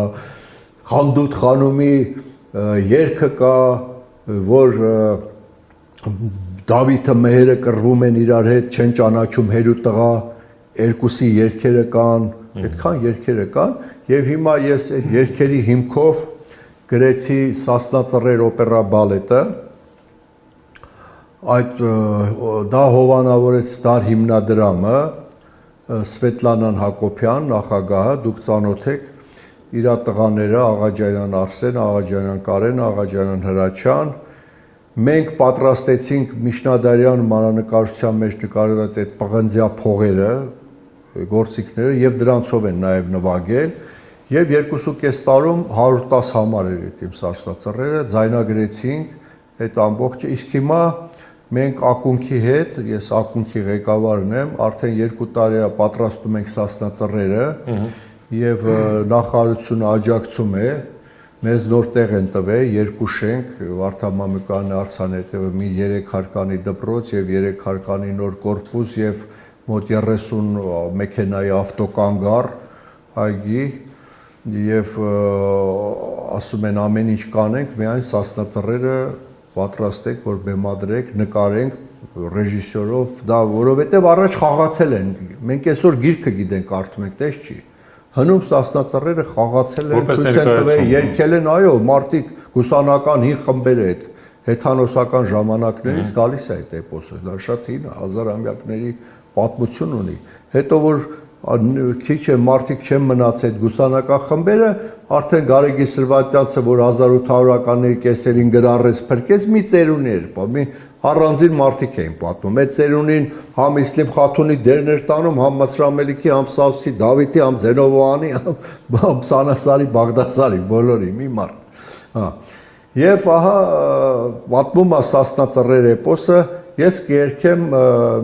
Խանդուտ խանումի երգը կա, որ Դավիթը մեհերը կռվում են իրար հետ, չեն ճանաչում հեր ու տղա, երկուսի երգերը կան, Այդքան երգերը կան եւ հիմա ես այդ երգերի հիմքով գրեցի Սասնա ծռեր օպերա բալետը, այդ դա հովանավորեց դար հիմնադրամը, Սվետլանան Հակոբյան, նախագահը, դուք ծանոթ եք, իր տղաները Աղաջանյան Արսեն, Աղաջանյան Կարեն, Աղաջանյան Հրաչյան, մենք պատրաստեցինք միջնադարյան մանրանկարչության մեջ նկարված այդ պղնձյա փողերը, գործիքները եւ դրանցով են նաեւ նվագել եւ 2.5 տարում 110 համար էր այդ իմ Սասնա ծռերը, ձայնագրեցինք այդ ամբողջը, իսկ հիմա մենք ակունքի հետ, ես ակունքի ղեկավարն եմ, արդեն 2 տարի է պատրաստում ենք Սասնա ծռերը եւ նախարարությունը աջակցում է, մեզ նոր տեղ են տվել, 2 շենք, Վարդան Մամիկոնյանի արձանետը մի 3 հարկանի դպրոց եւ 3 հարկանի նոր կորպուս եւ մոտ 30 մեքենայի ավտոկանգար այգի եւ ասում են ամեն ինչ կանենք, միայն Սասնա ծռերը պատրաստեք, որ բեմադրեք, նկարենք ռեժիսորով, դա որովհետեւ առաջ խաղացել են։ Մենք այսօր գիրքը գիտենք, կարդում ենք, տես չի։ Հնում Սասնա ծռերը խաղացել են, ցույց են տվել, երգել են, այո, մարդիկ գուսանական 5 խմբեր այդ հեթանոսական ժամանակներից գալիս է այդ էպոսը, դա շատ հին է, 1000-ամյակների պատմություն ունի։ Հետո որ քիչ է մարդիկ չեն մնացել այդ գուսանական խմբերը, արդեն Գարեգի Սրվատյանցը, որ 1800-ականների կեսերին գրառեց, փրկեց մի ծերունի էր, մի առանձին մարդիկ էին պատմում։ Այդ ծերունին համ Իսլիմ Խաթունի դերն էր տանում, համ Մսրամելիքի, համ Սավսի Դավիթի, համ Զենովոյանի, համ Սանասարի, Բաղդասարի, բոլորի մի մարդ։ Հա։ Եվ ահա պատմում է Սասնա ծռեր էպոսը, ես կերքեմ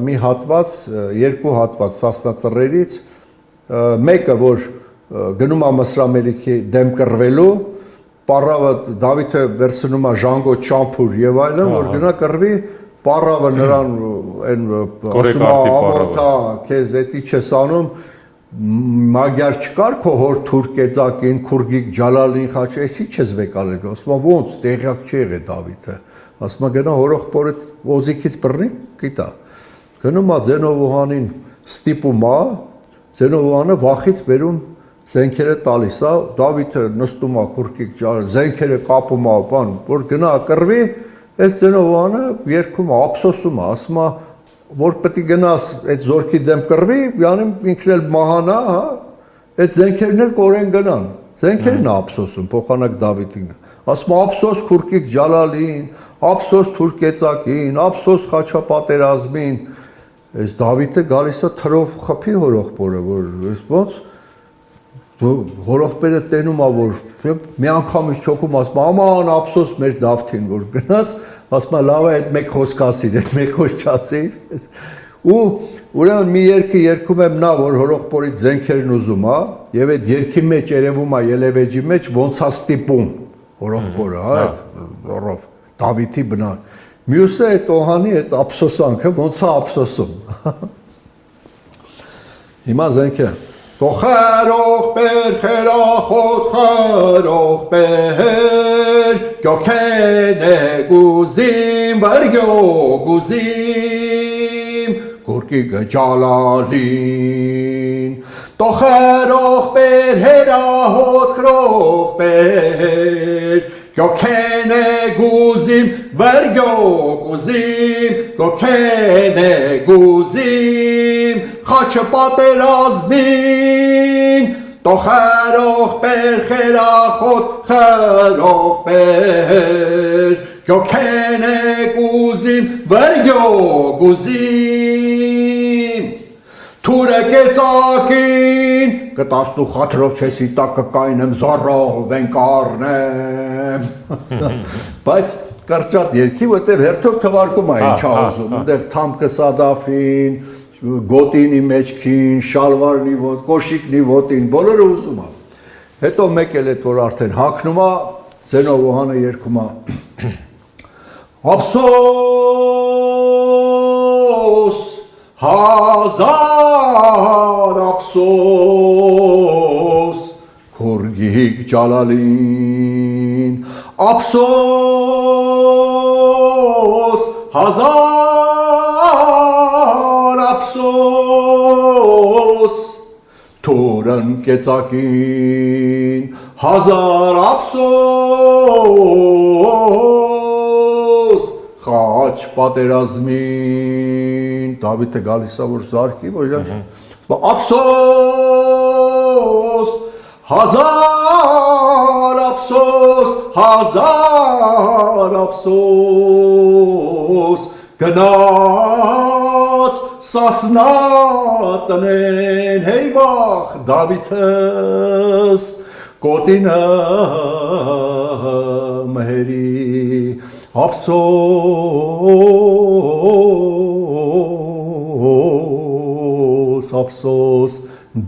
մի հատված, 2 հատված Սասնա ծռերից, մեկը որ գնում է Մսրամելիքի դեմ կռվելու, պարավը Դավիթը վերցնում է ժանգոտ շամփուր եւ այլն, որ գնա կռվի, պարավը նրան այն ասում է ամոթա, քեզ էդի չես անում, մագյար չկար քո հոր թուրքեծակին, Քուրգիկ Ջալալին խաչ, էսի չես վեկալել, ասում է ոնց, տեղյակ չի եղել Դավիթը, ասում է գնա հորոխբորը ոզիկից բռնի, գիտա, գնում է Զենովոյանին ստիպում է, Զենովոյանը վախից բերում զենքերը տալիս է, Դավիթը նստում է Քուրգիկ Ջալալին, զենքերը կապում է, բան, որ գնա կռվի, այս Զենովոյանը երգում է, ափսոսում է, ասում է որ պետք է գնաս այդ զորքի դեմ կռվի, յանի ինքն էլ մահանա, հա, այդ զենքերն էլ կորեն գնան, զենքերն է ափսոսում, փոխանակ Դավիթին, ասում է ափսոս Քուրգիկ Ջալալին, ափսոս թուրքեծակին, ափսոս խաչապատերազմին, այս Դավիթը գալիս է թրով խփի հորոխբորը, որ ոնց հորոխբերը տենում է, որ մի անգամից չոքում, ասում է աման ափսոս մեր Դավթին, որ գնաց, ասում է լավ է այդ մեկ խոսք ասիր, այդ մեկ խոսք չասիր, ու ուրեմն մի երգը երգում եմ նա, որ հորոխբորից զենքերն ուզում է, եւ այդ երգի մեջ երևում է ելևեջի մեջ ոնց է ստիպում հորոխբորը, հա, այդ ռով Դավիթի բնա։ Մյուսը այդ օհանի այդ ափսոսանքը ոնց է ափսոսում։ Հիմա զենքը Խերող բեր, խերախոտ խերող բեր, գյոքենե գուզիմ, բարգյո գուզիմ, Քուրգիկ Ջալալին, խերող բեր, հերահոտ խրող բեր, գյոքենե գուզիմ, բարգյո գուզիմ, գյոքենե գուզիմ, խաչը պատերազմին, խերող բեր, խերախոտ խերող բեր, գյոքենե գուզիմ, բարգյո գուզիմ, թուրը կեցակին, կտասնու խաթրով չեսի տակ կկայնեմ, զառով են կարնեմ, բայց կարճատ երգի, որտև հերթով թվարկում է ինչ ուզում, ունդեղ թամկը Սադաֆին, գոտինի մեջքին, շալվարնի ոտ, կոշիկնի ոտին, բոլորը ուզում է։ Հետո մեկ էլ էդ որ արդեն հագնում է, Զենովոյանը երգում է Ափսոս, հազար ափսոս, Քուրգիկ Ջալալին, ափսոս, հազար ափսոս, թուրն կեցակին հազար ափսոս խաչ պատերազմին Դավիթը գալիս է որ զարկի որ իրան ափսոս հազար ափսոս գնաց սասնա տնեն հեյվախ Դավիթս կոտինը մհերի ափսոս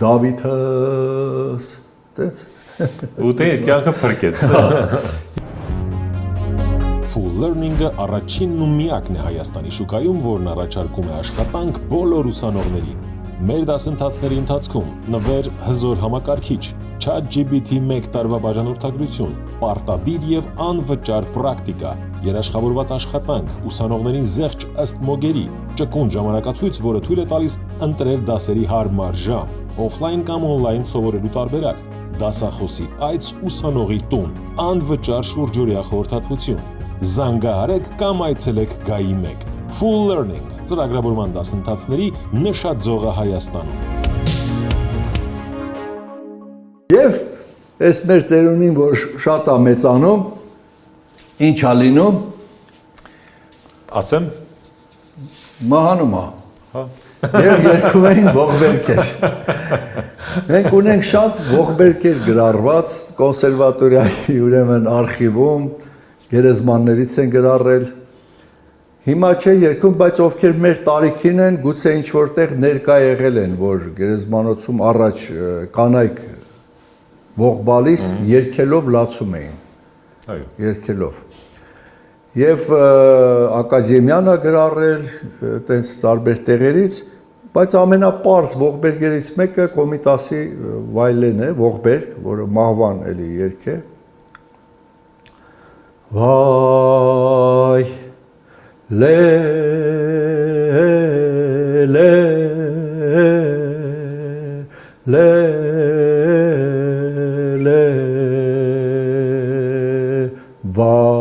Դավիթս տես Ուտե իր կյանքը փրկեց։ Full Learning-ը առաջինն ու միակն է Հայաստանի շուկայում, որն առաջարկում է աշխատանք բոլոր ուսանողներին։ Մեր դասընթացների ընթացքում նվեր հզոր համակարգիչ, ChatGPT 1 տարվա բաժանորդագրություն, պարտադիր եւ անվճար պրակտիկա, երաշխավորված աշխատանք, ուսանողներին զեղչ ըստ մոգերի, ճկուն ժամանակացույց, որը թույլ է տալիս ընտրել դասերի հարմար ժամ, օֆլայն կամ օնլայն սովորելու տարբերակ, դասախոսի այց ուսանողի տուն, անվճար շուրջօրյա խորհրդատվություն։ Զանգահարեք կամ այցելեք Գայի 1 Full Learning ծրագրավորման դասընթացների նշաձողը Հայաստանում։ Եվ այս մեր ծերունին, որ շատ է մեծանում, ինչ է լինում, Ասեմ, մահանում է։ Եվ երկում էին ողբերքեր։ Մենք ունենք շատ ողբերքեր գրառված կոնսերվատորիայի ուրեմն արխիվում, գերեզմաններից են գրառել։ Հիմա չէ երկում, բայց ովքեր մեր տարիքին են, գուցե ինչ որտեղ ներկա եղել են, որ գերեզմանոցում առաջ կանայք ողբալիս երգելով լացում էին։ այո։ Երգելով։ Եվ ակադեմիան է գրառել տենց տարբեր տեղերից, բայց ամենապարզ ողբերգերից մեկը Կոմիտասի վայլեն է, ողբերգ, որը մահվան էլի երգ է։ Վայ վայ վայ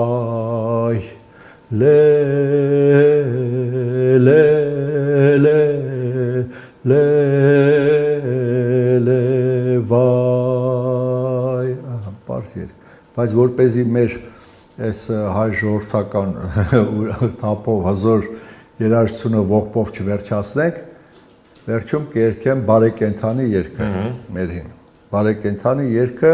բայց որպեսզի մեր այս հայ ժողովրդական թափով հզոր երաժշտությունը ողբով չվերջացնենք, վերջում կերկեմ բարեկենթանի երգը մերին։ Բարեկենթանի երգը,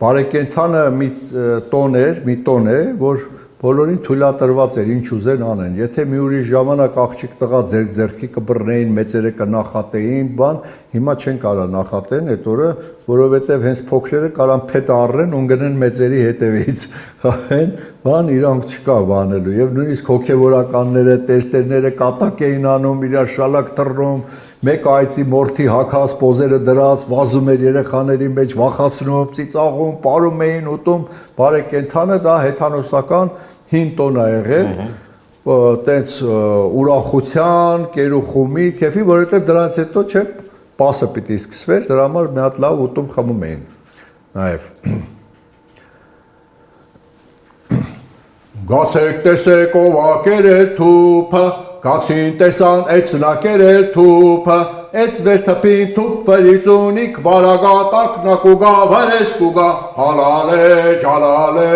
բարեկենթանը մի տոն է, որ բոլորին թույլատրված էր ինչ ուզեն անեն։ Եթե մի ուրիշ ժամանակ աղջիկ տղա ձեռքի կբռնեին, մեծերը կնախատեին, բան, հիմա չեն կարա նախատեն այդ օրը, որովհետև հենց փոքրերը կարան փետ առնեն ու գնեն մեծերի հետևից։ Այն բան իրանք չկա բանելու եւ նույնիսկ հոգեվորականները, տերտերները կատակ էին անում, իրար շալակ թռնում, մեկ այծի մորթի հակած պոզերը դրած, վազում էր երեխաների մեջ, վախացնում, ծիծաղում, պարում էին, ուտում, բարեկենթանը դա հեթանոսական հին տոն է եղել, տենց ուրախության, կերուխումի, քեֆի, որովհետև դրանից հետո չէ պասը պիտի սկսվեր, դրա համար մի հատ լավ ուտում խմում էին նաև։ Գացեք տեսեք ով ա կերել թուփը, գացին տեսան էցնա կերել թուփը, էց վերթպին թուփ վրից ունիք վարագատակ նակուգա վրես կուգա, հալալե, ջալալե,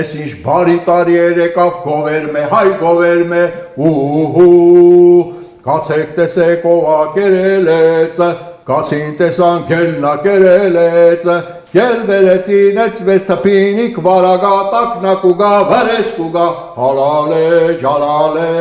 էս ինչ բարի տարի երեկավ գովերմե, հայ գովերմե, ուհու, գացեք տեսեք ով ա կերել էցը, գացին տեսան գելնա կերել էցը, Գել վերեցին էց վերթպինիք վարագատակ նակուգա վրես կուգա, հալալե, ջալալե,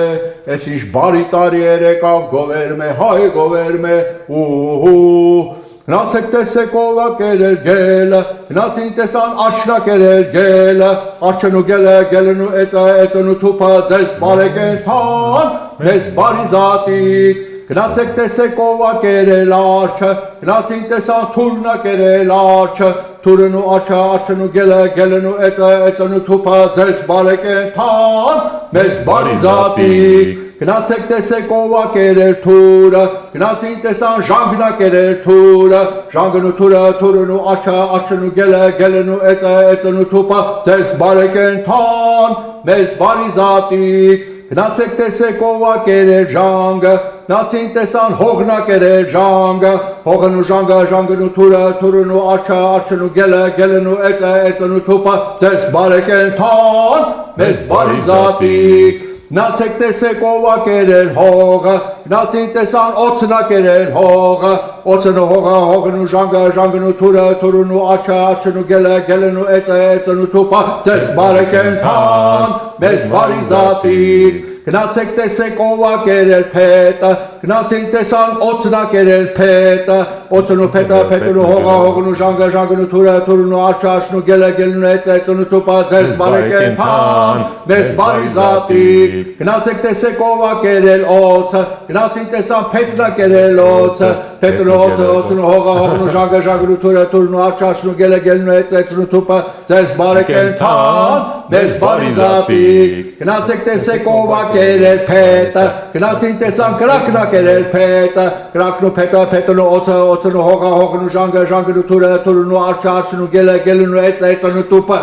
էս ինչ բարի տարի երեկավ գովերմե, հայ գովերմե, ուհու, Գնացեք տեսեք ով ա կերել գելը, գնացին տեսան աչնա կերել գելը, աչնու գելը, գելնու էծը, էծնու թուփը, ձեզ բարեկենթան, մեզ բարի զատիկ, Գնացեք տեսեք ով ա կերել արջը, գնացին տեսան թուրնա կերել արջը, թուրնու արջը, արջնու գելը, գելնու էծը, էծնու թուփը, ձեզ բարեկենթան, մեզ բարի զատիկ, գնացեք տեսեք ով ա կերել թուրը, գնացին տեսան ժանգն ա կերել թուրը, ժանգն ու թուրն ու աչքն ու գելն ու էծն ու թուպը, ձեզ բարեկեն թան, մեզ բարի զատիկ, գնացեք տեսեք ով ա կերել ժանգը, գնացին տեսան հողն ա կերել ժանգը, հողն ու ժանգն ու թուրն ու աչքն ու գելն ու էծն ու թուպը, ձեզ բարեկեն թան, մեզ բարի զատիկ, գնացեք տեսեք ով ա կերել հողը, գնացին տեսան օձն ա կերել հողը, օձն ու հողն ու ժանգն ու թուրն ու աչքն ու գելն ու էծն ու թուպը, ձեզ բարեկեն թան, մեզ բարի զատիկ, գնացեք տեսեք ով ա կերել փետը, գնացին տեսան օձն ա կերել փետը, օձն ու փետն ու հողն ու ժանգն ու թուրն ու աչքն ու գելն ու էծն ու թուպը, ձեզ բարեկեն թան, մեզ բարի զատիկ, գնացեք տեսեք ով ա կերել օձը, գնացին տեսան փետն ա կերել օձը, փետն ու օձն ու հողն ու ժանգն ու թուրն ու աչքն ու գելն ու էծն ու թուպը, ձեզ բարեկեն թան, մեզ բարի զատիկ, գնացեք տեսեք ով ա կերել փետը, գնացին տեսան կրակն ա կերել փետը, կրակն ու փետն ու օձն ու հողն ու ժանգն ու թուրն ու աչքն ու գելն ու էծն ու թուպը,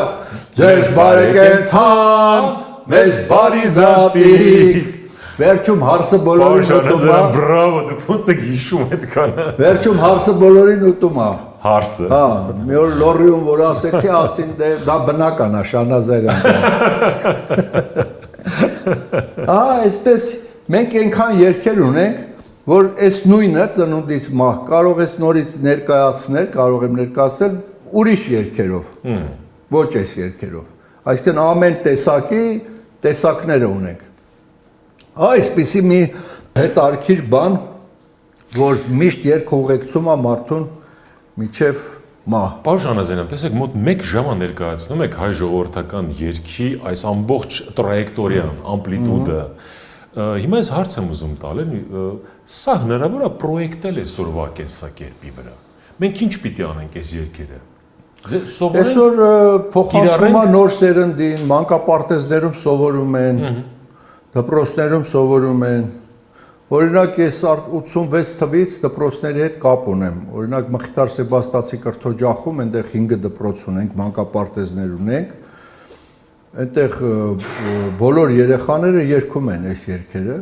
ձեզ բարեկեն թան, մեզ բարի զատիկ, վերջում հարսը բոլորին ուտում ա, բրավո, դուք ոնց եք հիշում այդքանը։ վերջում հարսը բոլորին ուտում ա, Հարսը։ հա, մի օր լորիում որ ասեցի, ասին դա բնական ա, Շանազարյան Հա, այսպես մենք այնքան երգեր ունենք, որ այս նույնը ծնունդից մահ կարող ես նորից ներկայացնել, կարող եմ ներկայացնել ուրիշ երգերով, ոչ այս երգերով, այսինքն ամեն տեսակի տեսակները ունենք։ Այսպիսի մի հետարքիր բան, որ միշտ երգ ուղեկցում ա մարդուն միջև մահ։ Պարոն Շանազարյան, տեսեք, մոտ 1 ժամ ներկայացնում եք հայ ժողովրդական երգի այս ամբողջ տրայեկտորիան, ամպլիտուդը։ Հիմա ես հարց եմ ուզում տալ, սա հնարավոր է պրոյեկտել այսօրվա կեսակերպի վրա։ Մենք ինչ պիտի անենք այս երգերը։ Այսօր փոխանցվում է նոր սերնդին, մանկապարտեզներում սովորում են, դպրոցներում սովորում են։ Օրինակ ես 86 թվից դպրոցների հետ կապ ունեմ։ Օրինակ Մխիթար Սեբաստացի կրթօջախում այնտեղ 5 դպրոց ունենք, մանկապարտեզներ ունենք։ Այնտեղ բոլոր երեխաները երգում են այս երգերը։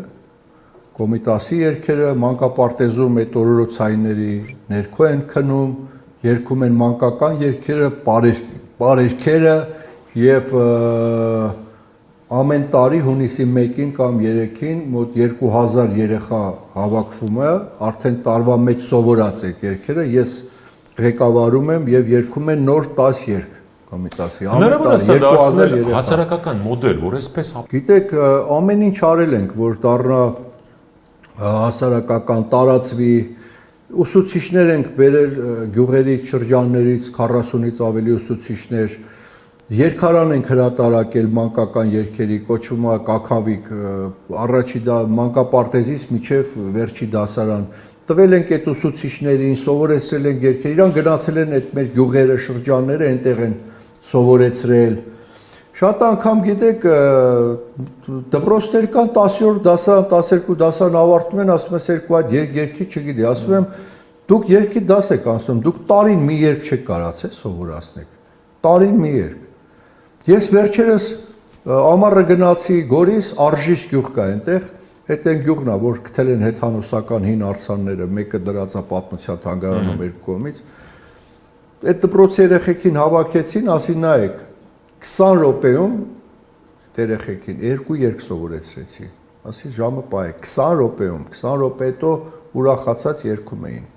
Կոմիտասի երգերը մանկապարտեզում այդ օրորոցայինների ներքո են քնում, երգում են մանկական երգերը, բարերգերը եւ ամեն տարի հունիսի 1-ին կամ 3-ին մոտ 2000 երեխա հավաքվում է, արդեն տարվա մեջ սովորած է երգերը, ես ղեկավարում եմ եւ երգում են նոր 10 երգ Կոմիտասի։ Հնարավոր է սա դարձնել հասարակական մոդել, որ այսպես Գիտեք, ամեն ինչ արել ենք, որ դառնա հասարակական տարածվի, ուսուցիչներ ենք բերել գյուղերի շրջաններից 40-ից ավելի ուսուցիչներ, Երկարան ենք հրատարակել մանկական երգերի, կոչվում է Կաքավիկ, առաջի մանկապարտեզից մինչև վերջի դասարան։ Տվել ենք այդ ուսուցիչներին, սովորեցրել ենք երգեր, իրան գնացել են այդ մեր գյուղերը, շրջանները, այնտեղ են սովորեցրել։ Շատ անգամ գիտեք, դպրոցներ կան 10-րդ դասարան, 12 դասարան ավարտում են, ասում ես երկու այդ երգի չգիտի, ասում եմ, դուք երգի դաս եք անցնում, դուք տարին մի երգ չեք կարացել սովորացնեք, տարին մի երգ։ Ես վերջերս ամառը գնացի Գորիս, Արժիշ գյուղ կա այնտեղ, այդ այն գյուղն է, որ գտել են հեթանոսական հին արձանները, մեկը դրած է պատմության թանգարանում երկու կողմից։ Այդ դպրոցի երեխեքին հավաքեցին, ասին նայեք, 20 րոպեում երեխեքին երկու երգ սովորեցրեցի։ Ասի ժամը պահեք, 20 րոպեում, 20 րոպե հետո ուրախացած երգում էին։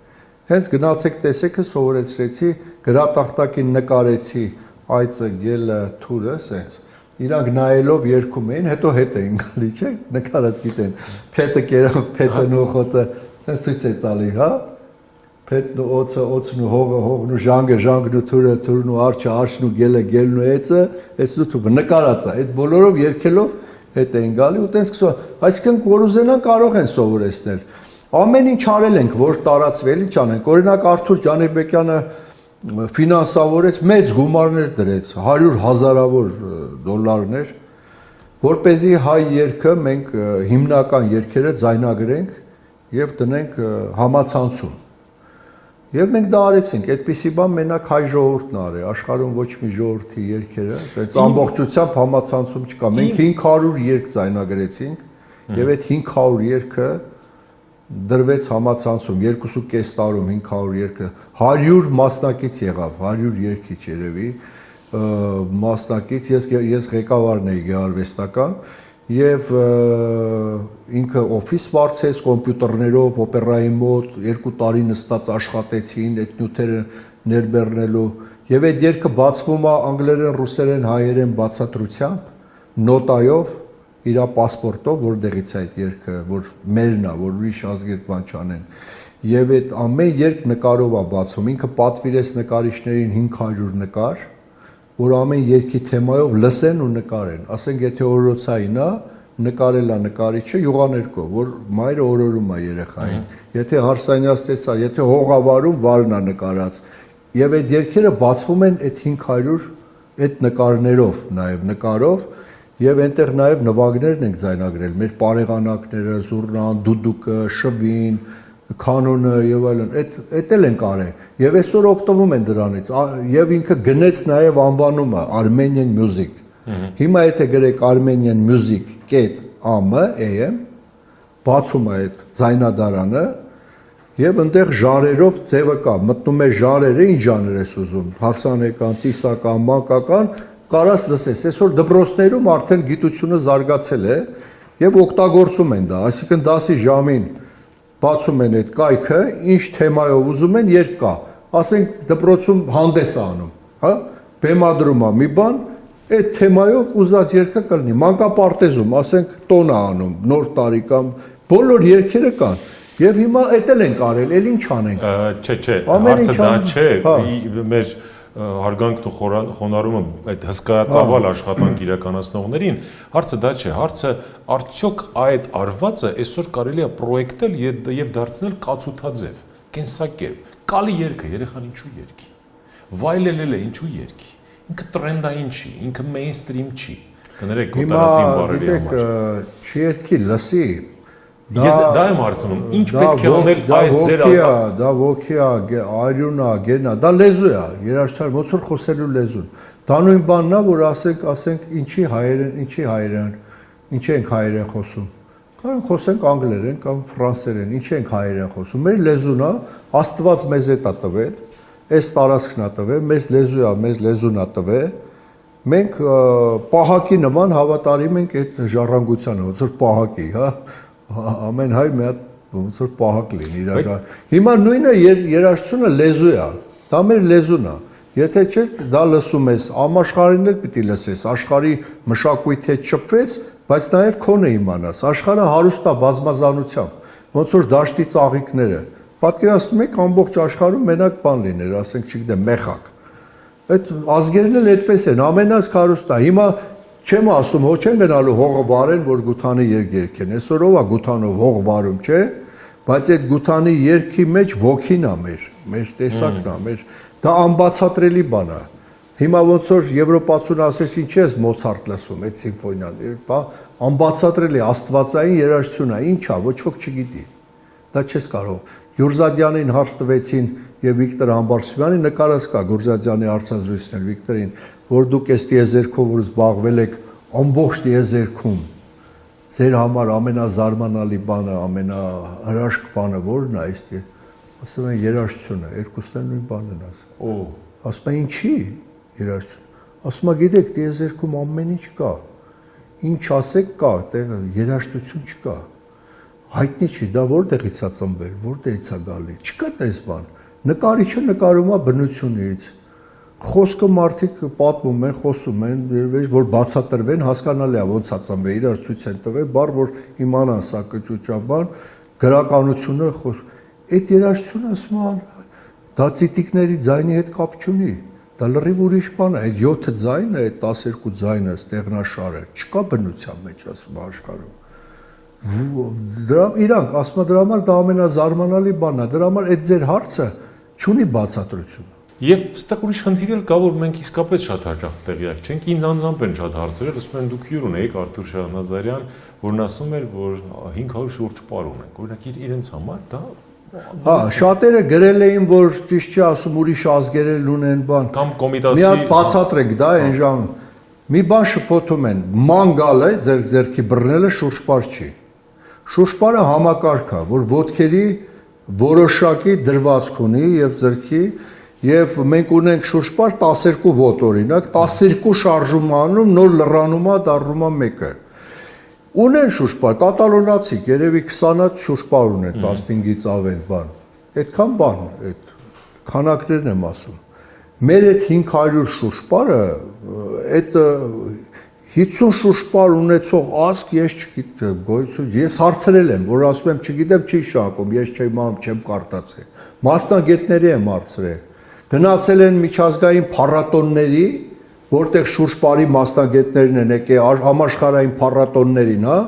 Հենց գնացեք տեսեքը սովորեցրեցի, գրատախտակին նկարեցի այծը, գելը, թուրը, սենց, իրանք նայելով երգում էին, հետո հետ էին գալի, չէ, նկարած գիտեն, փետը կերավ, փետը նոխոտը, սենց ցույց է տալի, հա, փետն ու օծը, օծն ու հողը, հողն ու ժանգն ու թուրը, թուրն ու արջը, արջն ու գելը, գելն ու էծը, էծն ու թուբը, նկարած է, այդ բոլորով երգելով հետ էին գալի ու տենց կսով, այսինքն որ ուզենան կարող են սովորեցնել, ամեն ինչ արել ենք, որ տարածվել, ինչ անենք, օրինակ Արթուր Ջանեբեկյանը ֆինանսավորեց, մեծ գումարներ դրեց, 100 հազարավոր դոլարներ, որպեսզի հայ երգը մենք հիմնական երգերը ձայնագրենք եւ դնենք համացանցում։ Եվ մենք դա արեցինք, այդպիսի բան մենակ հայ ժողովուրդն արի, աշխարհում ոչ մի ժողովրդի երգերը, բայց ամբողջությամբ համացանցում չկա։ Մենք 500 երգ ձայնագրեցինք եւ այդ 500 երգը դրվեց համացանցում 2.5 տարում 500 երգը 100 մասնակից եղավ, 100 երգիչ երևի մասնակից, ես ղեկավարն էի գեղարվեստական եւ ինքը օֆիս վարձեց կոմպյուտերներով օպերայի մոտ 2 տարի նստած աշխատեցին այդ նյութերը ներբեռնելու եւ այդ երգը բացվում է անգլերեն, ռուսերեն, հայերեն բացատրությամբ նոտայով իր պասպորտով որտեղից է այդ երգը որ մերն է որ ուրիշ ազգեր բան չանեն եւ այդ ամեն երգ նկարով է բացում ինքը պատվիրեց նկարիչներին 500 նկար որ ամեն երկի թեմայով լսեն ու նկարեն։ Ասենք եթե օրորոցային է, նկարել է նկարիչը յուղաներկով, որ մայրը օրորում է երեխային։ Եթե հարսանյացից է, եթե հողավարում վարն է նկարած։ Եվ այդ երգերը բացվում են այդ 500 այդ նկարներով, նաև նկարով, եւ այնտեղ նաև նվագներն ենք ձայնագրել, մեր բարեղանակները, զուռնան, դուդուկը, շվին, կանոնը եւ այլն այդ էլ ենք արել եւ այսօր օգտվում են դրանից եւ ինքը գնեց նաեւ անվանումը Armenian Music հիմա եթե գրեք Armenian Music.am բացում է այդ ձայնադարանը եւ այնտեղ ժանրերով ձևը կա մտնում է ժանրերը ինչ ժանր ես ուզում հարսանեկան, ծիսական, մանկական կարաս լսես այսօր դպրոցներում արդեն գիտությունը զարգացել է եւ օգտագործում են դա այսինքն դասի ժամին բացում են այդ կայքը, ինչ թեմայով ուզում են երգ կա։ Ասենք դպրոցում հանդես է անում, հա? Բեմադրում է մի բան, այդ թեմայով ուզած երգը կլինի։ Մանկապարտեզում, ասենք տոն է անում, նոր տարի կամ բոլոր երգերը կան։ Եվ հիմա էդ էլ ենք արել, էլ ինչ անենք։ Չէ, հարցը դա չէ, մեր հարգանքն ու խոնարհումը այդ հսկայածավալ աշխատանք իրականացնողներին, հարցը դա չէ, հարցը արդյոք այդ արվածը այսօր կարելի է պրոյեկտել եւ դարձնել կացութաձև, կենսակերպ, կալի երգը երեխան ինչու երգի, վայելել է ինչու երգի, ինքը տրենդային չի, ինքը մեյնստրիմ չի, կներեք կոտարածին բարերի համար։ Չի երգի լսի Ես դա եմ հարցնում, ինչ պետք է անել այս ձեր դա ոգի է, արյուն է, գեն է, դա լեզու է, երաժշտական ոնց որ խոսելու լեզուն։ Դա նույն բանն է, որ ասենք ինչի հայերեն, ինչի ենք հայերեն խոսում։ Կարող խոսենք անգլերեն կամ ֆրանսերեն, ինչի ենք հայերեն խոսում։ Մեր լեզուն է, Աստված մեզ է տվել, այս տարածքն է տվել, մեզ լեզու է, մեզ լեզուն է տվել։ Մենք պահակի նման հավատարիմ ենք այդ ժառանգությանը, ոնց որ պահակի, հա։ Ամեն հայ մի հատ ոնց որ պահակ լինի իր Հիմա նույնը երաժշտությունը լեզու է, դա մեր լեզուն է։ Եթե չէ դա լսում ես, ամաշխարհին էլ պիտի լսես, աշխարհի մշակույթը չփվեց, բայց նաև քոնը իմանաս։ Աշխարհը հարուստ է բազմազանությամբ, ոնց որ դաշտի ծաղիկները։ Պատկերացնում եք ամբողջ աշխարհում մենակ բան լիներ, ասենք չգիտեմ, մեխակ։ Այդ ազգերն էլ այդպես են, ամենազգ հարուստ է։ Հիմա չեմ ասում, հո չեն գնալու հողը վարեն, որ գութանի երգ երգեն։ Այսօր ով է գութանով հող վարում, չէ՞։ Բայց այդ գութանի երգի մեջ ոգին է մեր տեսակն է, դա անբացատրելի բան է։ Հիմա ոնց որ եվրոպացուն ասես ինչ ես Մոցարտ լսում, այդ սիմֆոնիան, բա անբացատրելի աստվածային երաժշտություն է, ինչ է, ոչ ոք չգիտի։ Դա չես կարող։ Գյուրզադյանին հարց տվեցին եւ Վիկտոր Համբարձումյանի նկարած կա Գյուրզադյանի հարցազրույցներ Վիկտորին, որ դուք այս տիեզերքով որ զբաղվել եք ամբողջ տիեզերքում ձեր համար ամենազարմանալի բանը, ամենահրաշք բանը ո՞րն է այս տիեզերքում։ Ասում են երաժշտությունը, երկուսն էլ նույն բանն են ասում։ Ասում են ինչի երաժշտություն։ Ասում են գիտեք տիեզերքում ամեն ինչ կա։ Ինչ ասեք կա, տեղը երաժշտություն չկա։ Հայտնի չի, դա որտեղից է ծնվել, որտեղից է գալի։ Չկա տես բան։ Նկարիչը նկարում է բնությունից։ Խոսքը մարդիկ պատմում են, խոսում են, որ բացատրվեն, հասկանալի է ոնց է ծնվել, իրար ցույց են տվել, բառ որ իմանան սա կճուճաբան, գրականությունը այդ երաժշտությունը ասում են, դա ցիտիկների ձայնի հետ կապ չունի։ Դա լրիվ ուրիշ բան է, այդ 7 ձայնը, այդ 12 ձայնը, ստեղնաշարը, չկա բնության մեջ, ասում աշխարհում։ Իրանք ասում են դրա համար դա ամենազարմանալի բանն է, դրա համար այդ ձեր հարցը չունի բացատրություն։ Եվ ստեղ ուրիշ խնդիր էլ կա, որ մենք իսկապես շատ հաճախ տեղյակ չենք, ինձ անձամբ են շատ հարցրել, ասում են դուք հյուր ունեիք Արթուր Շահնազարյան, որն ասում էր, որ 500 շուրջ պար ունենք։ Օրինակ իրենց համար դա Հա, շատերը գրել էին, որ ճիշտ չի ասում ուրիշ ազգեր էլ ունեն բան։ կամ կոմիտասի Մի հատ բացատրենք դա այն ժամ։ Մի բան շփոթում են, մանգալ է, ձերքի բռնելը շուրջպար չի։ Շուրջպարը համակարգ է, որ ոտքերի որոշակի դրվածք ունի եւ ձերքի եւ մենք ունենք շուրջպար 12 ոտ օրինակ, 12 շարժում անում, նոր լռանում է, դառնում է մեկը։ Ունեն շուրջպար, կատալոնացիք, երևի 20-ած շուրջպար ունեն 15-ից ավել բան։ Այդքան բան, այդ քանակներն եմ ասում։ Մեր այդ 500 շուրջպարը, այդ 50 շուրջպար ունեցող ազգ ես չգիտեմ, գոյություն, ես հարցրել եմ, որ ասում եմ, չգիտեմ, չի շահում, ես չեմ կարդացել։ Մասնագետների եմ հարցրել։ Գնացել են միջազգային փառատոնների, որտեղ շուրջպարի մասնագետներն են եկել համաշխարհային փառատոններին, հա։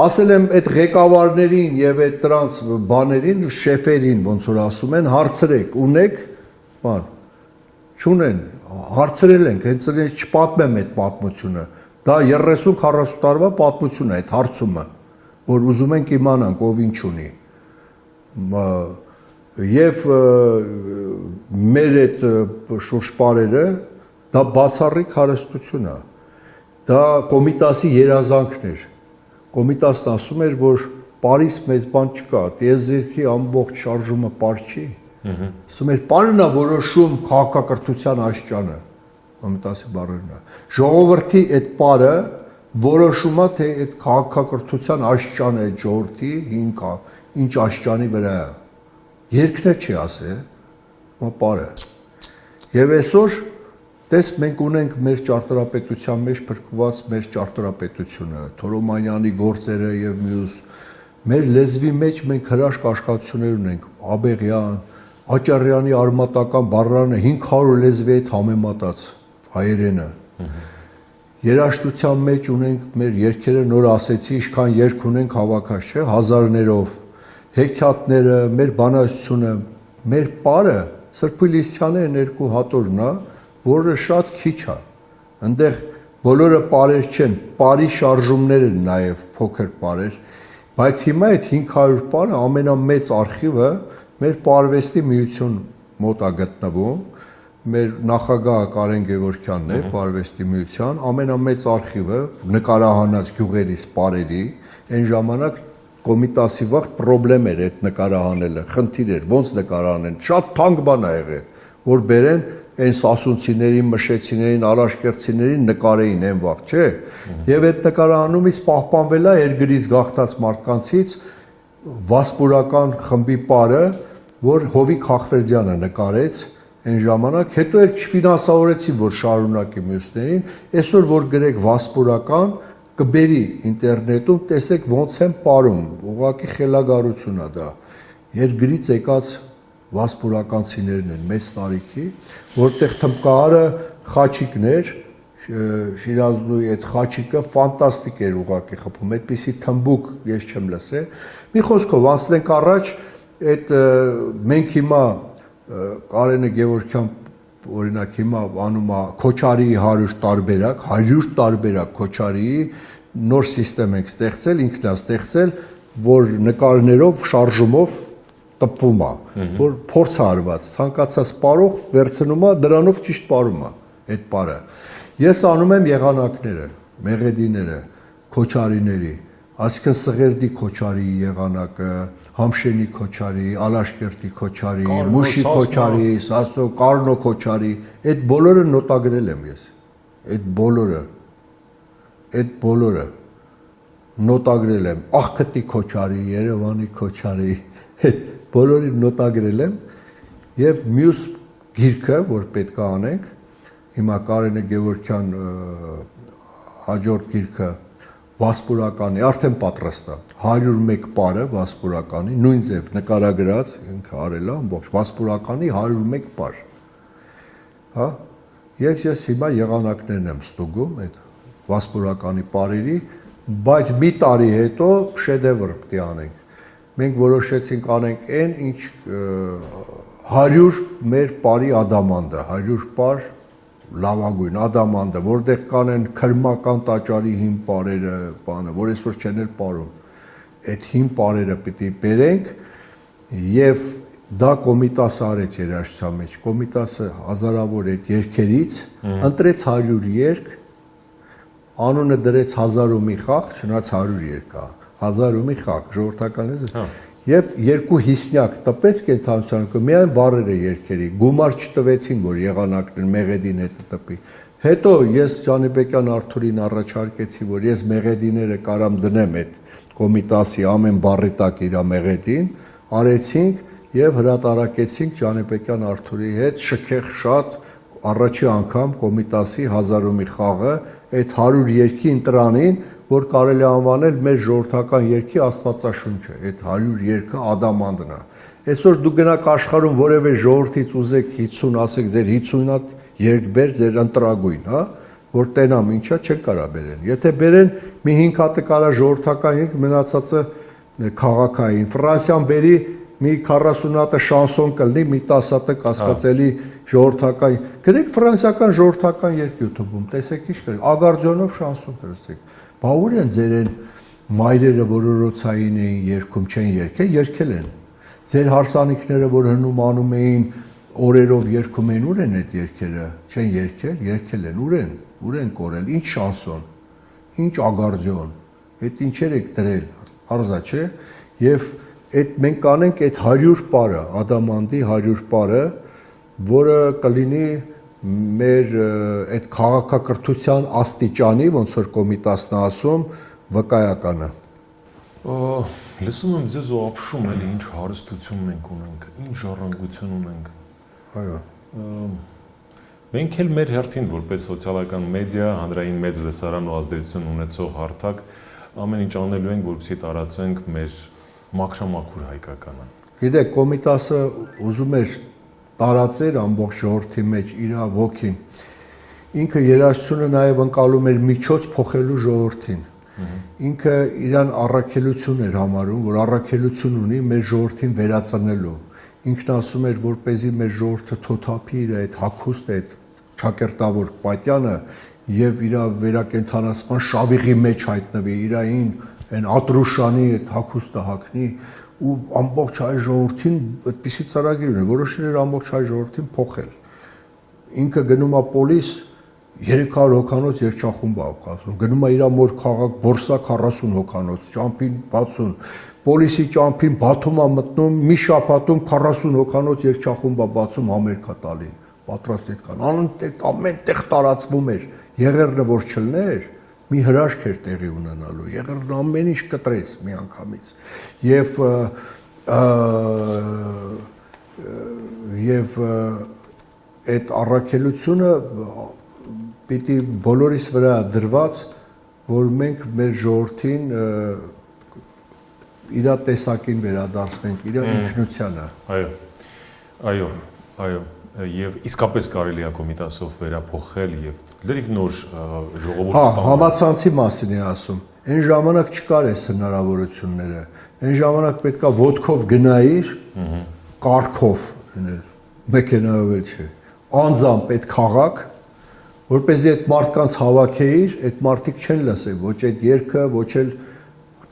Ասել եմ այդ ղեկավարներին եւ այդ տրանս բաներին, շեֆերին, ոնց որ ասում են, հարցրեք, ունեք, բան, չունեն, հարցրել ենք, հենց իրենց չպատմեմ այդ պատմությունը։ Դա 30-40 տարվա պատմություն է այդ հարցումը, որ ուզում ենք իմանանք, ով ինչ ունի։ Եվ մեր այդ շուրջպարերը դա բացառիկ հարստություն է։ Դա Կոմիտասի երազանքն էր։ Կոմիտասն ասում էր, որ Պարիս մեծ բան չկա, տիեզերքի ամբողջ շարժումը պար չի։ Ասում էր, պարն է որոշում քաղաքակրթության աշճանը։ Կոմիտասի բառերն է։ Ժողովրդի այդ պարը որոշում է, թե այդ քաղաքակրթության աշճանը է ժողովրդի ինչ աշճանի վրա է։ Երկն չի ասել, պարը։ Եվ այսօր Տես մենք ունենք մեր ճարտարապետության մեջ փրկված մեր ճարտարապետությունը, Թորոմանյանի գործերը եւ մյուս մեր լեզվի մեջ մենք հրաշք աշխատություններ ունենք, Աբեղյան, Աճարյանի արմատական բառարանը 500 լեզվի հետ համեմատած հայերենը։ Երաժշտության մեջ ունենք մեր երգերը նոր ասեցի, ինչքան երգ ունենք հավաքած, չէ՞, հազարներով, հեքիաթները, մեր բանաստությունը, մեր պարը Սրբիլիսյանի երկու հատորն է, որը շատ քիչ է։ Այնտեղ բոլորը պարեր չեն, պարի շարժումներ են նաև փոքր պարեր, բայց հիմա այդ 500 պարը ամենամեծ արխիվը մեր պարվեստի միություն մոտ է գտնվում, մեր նախագահ Կարեն Գևորգյանն է, պարվեստի միության, ամենամեծ արխիվը նկարահանած գյուղերից պարերի, այն ժամանակ Կոմիտասի վաղ պրոբլեմ էր այդ նկարահանելը, խնդիր էր, ոնց նկարահանեն, շատ թանկ բան ա եղել, որ բերեն այն սասունցիներին, մշեցիներին, արաշկերտցիներին նկարեին այն վաղ, չէ։ Եվ այդ նկարահանումից պահպանվել է երգրից գաղթած մարդկանցից վասպուրական խմբի պարը, որ Հովիկ Խախվերդյանը նկարեց այն ժամանակ, հետո էլ չֆինանսավորեցին, որ շարունակի մյուսներին, այսօր որ գրեք վասպուրական, կբերի ինտերնետում, տեսեք ոնց են պարում, ուղղակի խելագարություն է դա։ Երգրից եկած վասպուրականցիներն են մեծ տարիքի, որտեղ թմբկահարը խաչիկն էր, Շիրազնուի այդ խաչիկը ֆանտաստիկ էր ուղղակի խփում, այդպիսի թմբուկ ես չեմ լսել։ Մի խոսքով անցնենք առաջ, այդ մենք հիմա Կարենը Գևորգյան օրինակ հիմա անում է Քոչարիի 100 տարբերակ, 100 տարբերակ Քոչարիի նոր համակարգ ենք ստեղծել, ինքն է ստեղծել, որ նկարներով, շարժումով տպվում է, որ փորձ է արված, ցանկացած պարող վերցնում է, դրանով ճիշտ պարում է այդ պարը։ Ես անում եմ եղանակները, մեղեդիները, Քոչարիների, այսինքն Սղերդի Քոչարիի եղանակը, Համշենի Քոչարի, Ալաշկերտի Քոչարի, Մուշի Քոչարի, Սասո Կարնո Քոչարի, այդ բոլորը նոտագրել եմ ես։ Այդ բոլորը նոտագրել եմ։ Աղքտի Քոչարի, Երևանի Քոչարի, այդ բոլորին նոտագրել եմ եւ մյուս գիրքը, որ պետք է անենք, հիմա Կարենը Գևորգյան հաջորդ գիրքը Վասպուրականի արդեն պատրաստ է 101 պարը Վասպուրականի նույն ձև նկարագրած ինքը արել է ամբողջ Վասպուրականի 101 պար հա եւ ես հիմա եղանակներն եմ ստուգում այդ Վասպուրականի պարերի բայց մի տարի հետո շեդևր պետք է անենք մենք որոշեցինք անենք այն ինչ 100 մեր բարի ադամանդը, 100 պար լավագույն ադամանդը, որտեղ կան են քրմական տաճարի հին պարերը, բանը, որ այսօր չեն էլ պարում։ Այդ հին պարերը պիտի բերենք եւ դա Կոմիտասը արեց երաժշտության մեջ։ Կոմիտասը հազարավոր այդ երգերից ընտրեց 100 երգ, անունը դրեց 1000 ու մի խաղ, չնայած 100 երգ կա, 1000 ու մի խաղ, ժողովրդական է։ Եվ 250 տպեց կենթանությանը, միայն բառերը երգերի, գումար չտվեցին, որ եղանակն Մեղեդին հետը տպի։ Հետո ես Ջանիբեկյան Արթուրին առաջարկեցի, որ ես Մեղեդիները կարամ դնեմ այդ Կոմիտասի ամեն բառի տակ իր Մեղեդին, արեցինք եւ հրատարակեցինք Ջանիբեկյան Արթուրի հետ շքեղ շատ առաջի անգամ Կոմիտասի 1000 ու մի խաղը այդ 100 երգի ընտրանին, որ կարելի է անվանել մեր ժողովրդական երգի աստվածաշունչը, այդ 100 երգը ադամանդն է։ Այսօր դու գնաք աշխարհում որևէ ժողովրդից ուզեք 50, ասեք ձեր 50 հատ երգ բեր, ձեր ընտրագույն, հա, որ տենամ ինչա չեն կարա բերեն։ Եթե բերեն մի 5 հատը կարա ժողովրդական երգ, մնացածը քաղաքային։ Ֆրանսիան բերի մի 40 հատը շանսոն կլինի, մի 10 հատը կասկածելի ժողովրդական։ Գրեք ֆրանսիական ժողովրդական երգ YouTube-ում, տեսեք ինչ կա։ Ագարդիոնով շանսոն գրեցեք։ Բա ուր են ձեր են մայրերը, որ օրոցային էին երգում, չեն երգել են։ Ձեր հարսանիքները, որ հնում անում էին օրերով երգում էին, ուր են այդ երգերը, չեն երգել են, ուր են կորել, ինչ շանսոն, ինչ ագարդիոն, այդ ինչեր եք դրել, արզա չէ, եւ այդ մենք կանենք այդ 100 պարը, ադամանդի 100 պարը, որը կլինի մեր այդ քաղաքակրթության աստիճանի, ոնց որ Կոմիտասն ասում, վկայականը։ Լսում եմ ձեզ ու ապշում էլի ինչ հարստություն մենք ունենք, ինչ ժառանգություն ունենք։ Այո։ Մենք էլ մեր հերթին որպես սոցիալական մեդիա, հանրային մեծ լսարան ու ազդեցություն ունեցող հարթակ ամեն ինչ անելու ենք, որպեսզի տարածենք մեր մաքրամաքուր հայկականը։ Գիտեք, Կոմիտասը ուզում էր տարածեր ամբողջ ժողովրդի մեջ իր ոգին։ Ինքը երաժշտությունը նաև ընկալում էր միջոց փոխելու ժողովրդին։ Ինքը իրան առաքելություն էր համարում, որ առաքելություն ունի մեր ժողովրդին վերածնելու։ Ինքն ասում էր, որպեսզի մեր ժողովուրդը թոթափի իր այդ հագուստ, այդ ճակերտավոր պատյանը եւ իր վերակենդանացման շավիղի մեջ հայտնվի, իրային այն Ատրուշանի այդ հագուստը հագնի ու ամբողջ հայ ժողովրդին այդպիսի ծրագիր ունի, որոշել էր ամբողջ հայ ժողովրդին փոխել։ Ինքը գնում է պոլիս 300 հոկանոց երգչախումբ է կազմում, գնում է իր մոր քաղաք Բորսա 40 հոկանոց, ճամփին 60, պոլիսի ճամփին Բաթում է մտնում, մի շաբաթում 40 հոկանոց երգչախումբ է բացում համերգա տալի, պատրաստ եք կան, անընդհատ ամեն տեղ տարածվում էր, Եղեռնը որ չլներ, մի հրաշք էր տեղի ունենալու, Եղեռնը ամեն ինչ կտրեց մի անգամից, եւ այդ առաքելությունը պիտի բոլորիս վրա դրված, որ մենք մեր ժողովրդին իր տեսակին վերադարձնենք, իր ինքնությանը։ Այո, եւ իսկապես կարելի է Կոմիտասով վերափոխել եւ լրիվ նոր ժողովուրդ ստանալ։ Համացանցի մասին է ասում։ Այն ժամանակ չկար այս հնարավորությունները։ Այն ժամանակ պետքա ոտքով գնայիր, կառքով, մեքենայով էլ չէ։ Անձամբ այդ քաղաք, որպեսզի այդ մարդկանց հավաքեիր, այդ մարդիկ չեն լսել ոչ այդ երգը, ոչ էլ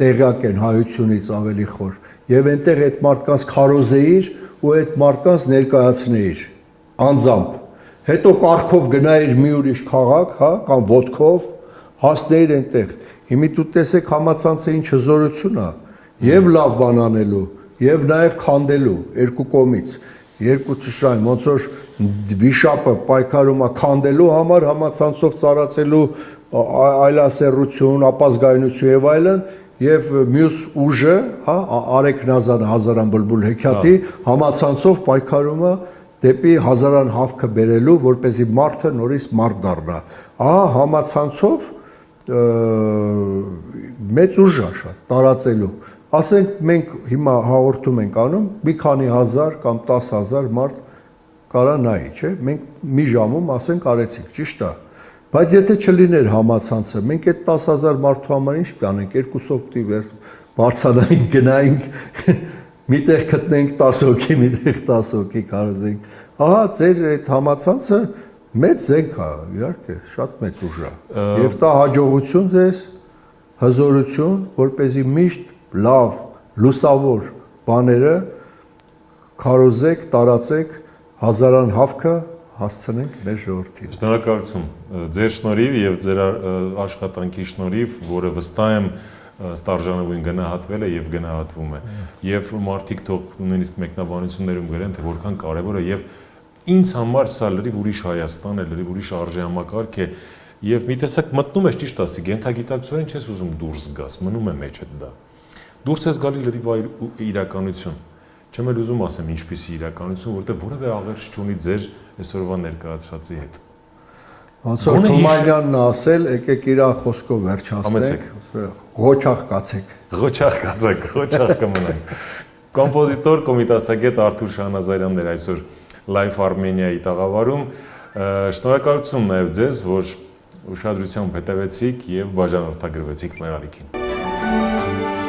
տեղյակ են հայությունից ավելի խոր։ Եվ այնտեղ այդ մարդկանց քարոզեիր ու այդ մարդկանց ներկայացնեիր անձամբ։ Հետո կառքով գնայիր մի ուրիշ քաղաք, հա, կամ ոտքով հասնեիր այնտեղ։ Հիմա դու տեսեք համացանցը ինչ հզորություն է, եւ լավ բան անելու, եւ նաեւ քանդելու երկու կողմից։ Երկու ճշրային, ոնց որ վիշապը պայքարում է քանդելու համար, համացանցով ծառացելու այլասերություն, ապազգայնություն եւ այլն, եւ մյուս ուժը, հա, Արեգ Նազարը հազարան բլբուլ հեքիաթի համացանցով պայքարում է դեպի հազարան հավքը բերելու, որպեսզի մարդը նորից մարդ դառնա։ Ահա համացանցով մեծ ուժ է շատ տարածելու։ Ասենք մենք հիմա հաղորդում ենք անում, մի քանի հազար կամ 10,000 մարդ կարա նայի, չէ՞։ Մենք մի ժամում ասենք արեցինք, ճիշտ է։ Բայց եթե չլիներ համացանցը, մենք այդ 10,000 մարդու համար ինչ կանենք, 2 օկտիվ բարձրանային գնայինք միտեղ գտնենք 10 հոգի, միտեղ 10 հոգի կարծենք։ Ահա ձեր այդ համացանցը մեծ զենք է, իհարկե, շատ մեծ ուժ է։ Եվ դա հաջողություն ձեզ, հզորություն, որպեսզի միշտ լավ, լուսավոր բաները քարոզեք, տարածեք, հազարան հավքը հասցնենք մեր ժողովրդին։ Շնորհակալություն ձեր շնորհիվ եւ ձեր աշխատանքի շնորհիվ, որը վստահ եմ ստարժանովին գնահատվել է եւ գնահատվում է։ Եվ մարդիկ թող նույնիսկ մեկնաբանություններում գրեն, թե որքան կարեւոր է եւ ինձ համար սա լրիվ ուրիշ Հայաստան է, լրիվ ուրիշ արժեհամակարգ է եւ մի տեսակ մտնում ես ճիշտ ասի, գենթագիտակցորեն չես ուզում դուրս գաս, մնում է մեջդ դա։ Դուրս ես գալի լրիվ իրականություն։ Չեմ էլ ուզում ասեմ ինչպիսի իրականություն, որտեղ որևէ աղերս չունի ձեր այսօրվա ներկայացրածի հետ։ Ոնց որ Թումանյանն ասել, եկեք իր խոսքով վերջացնենք, ղոչաղ կացեք։ Ղոչաղ կացեք, ղոչաղ կմնանք։ Կոմպոզիտոր, կոմիտասագետ Արթուր Շահնազարյանն էր այսօր Live Armenia-ի տաղավարում։ Շնորհակալություն նաև ձեզ, որ ուշադրությամբ հետևեցիք եւ բաժանորդագրվեցիք մեր ալիքին։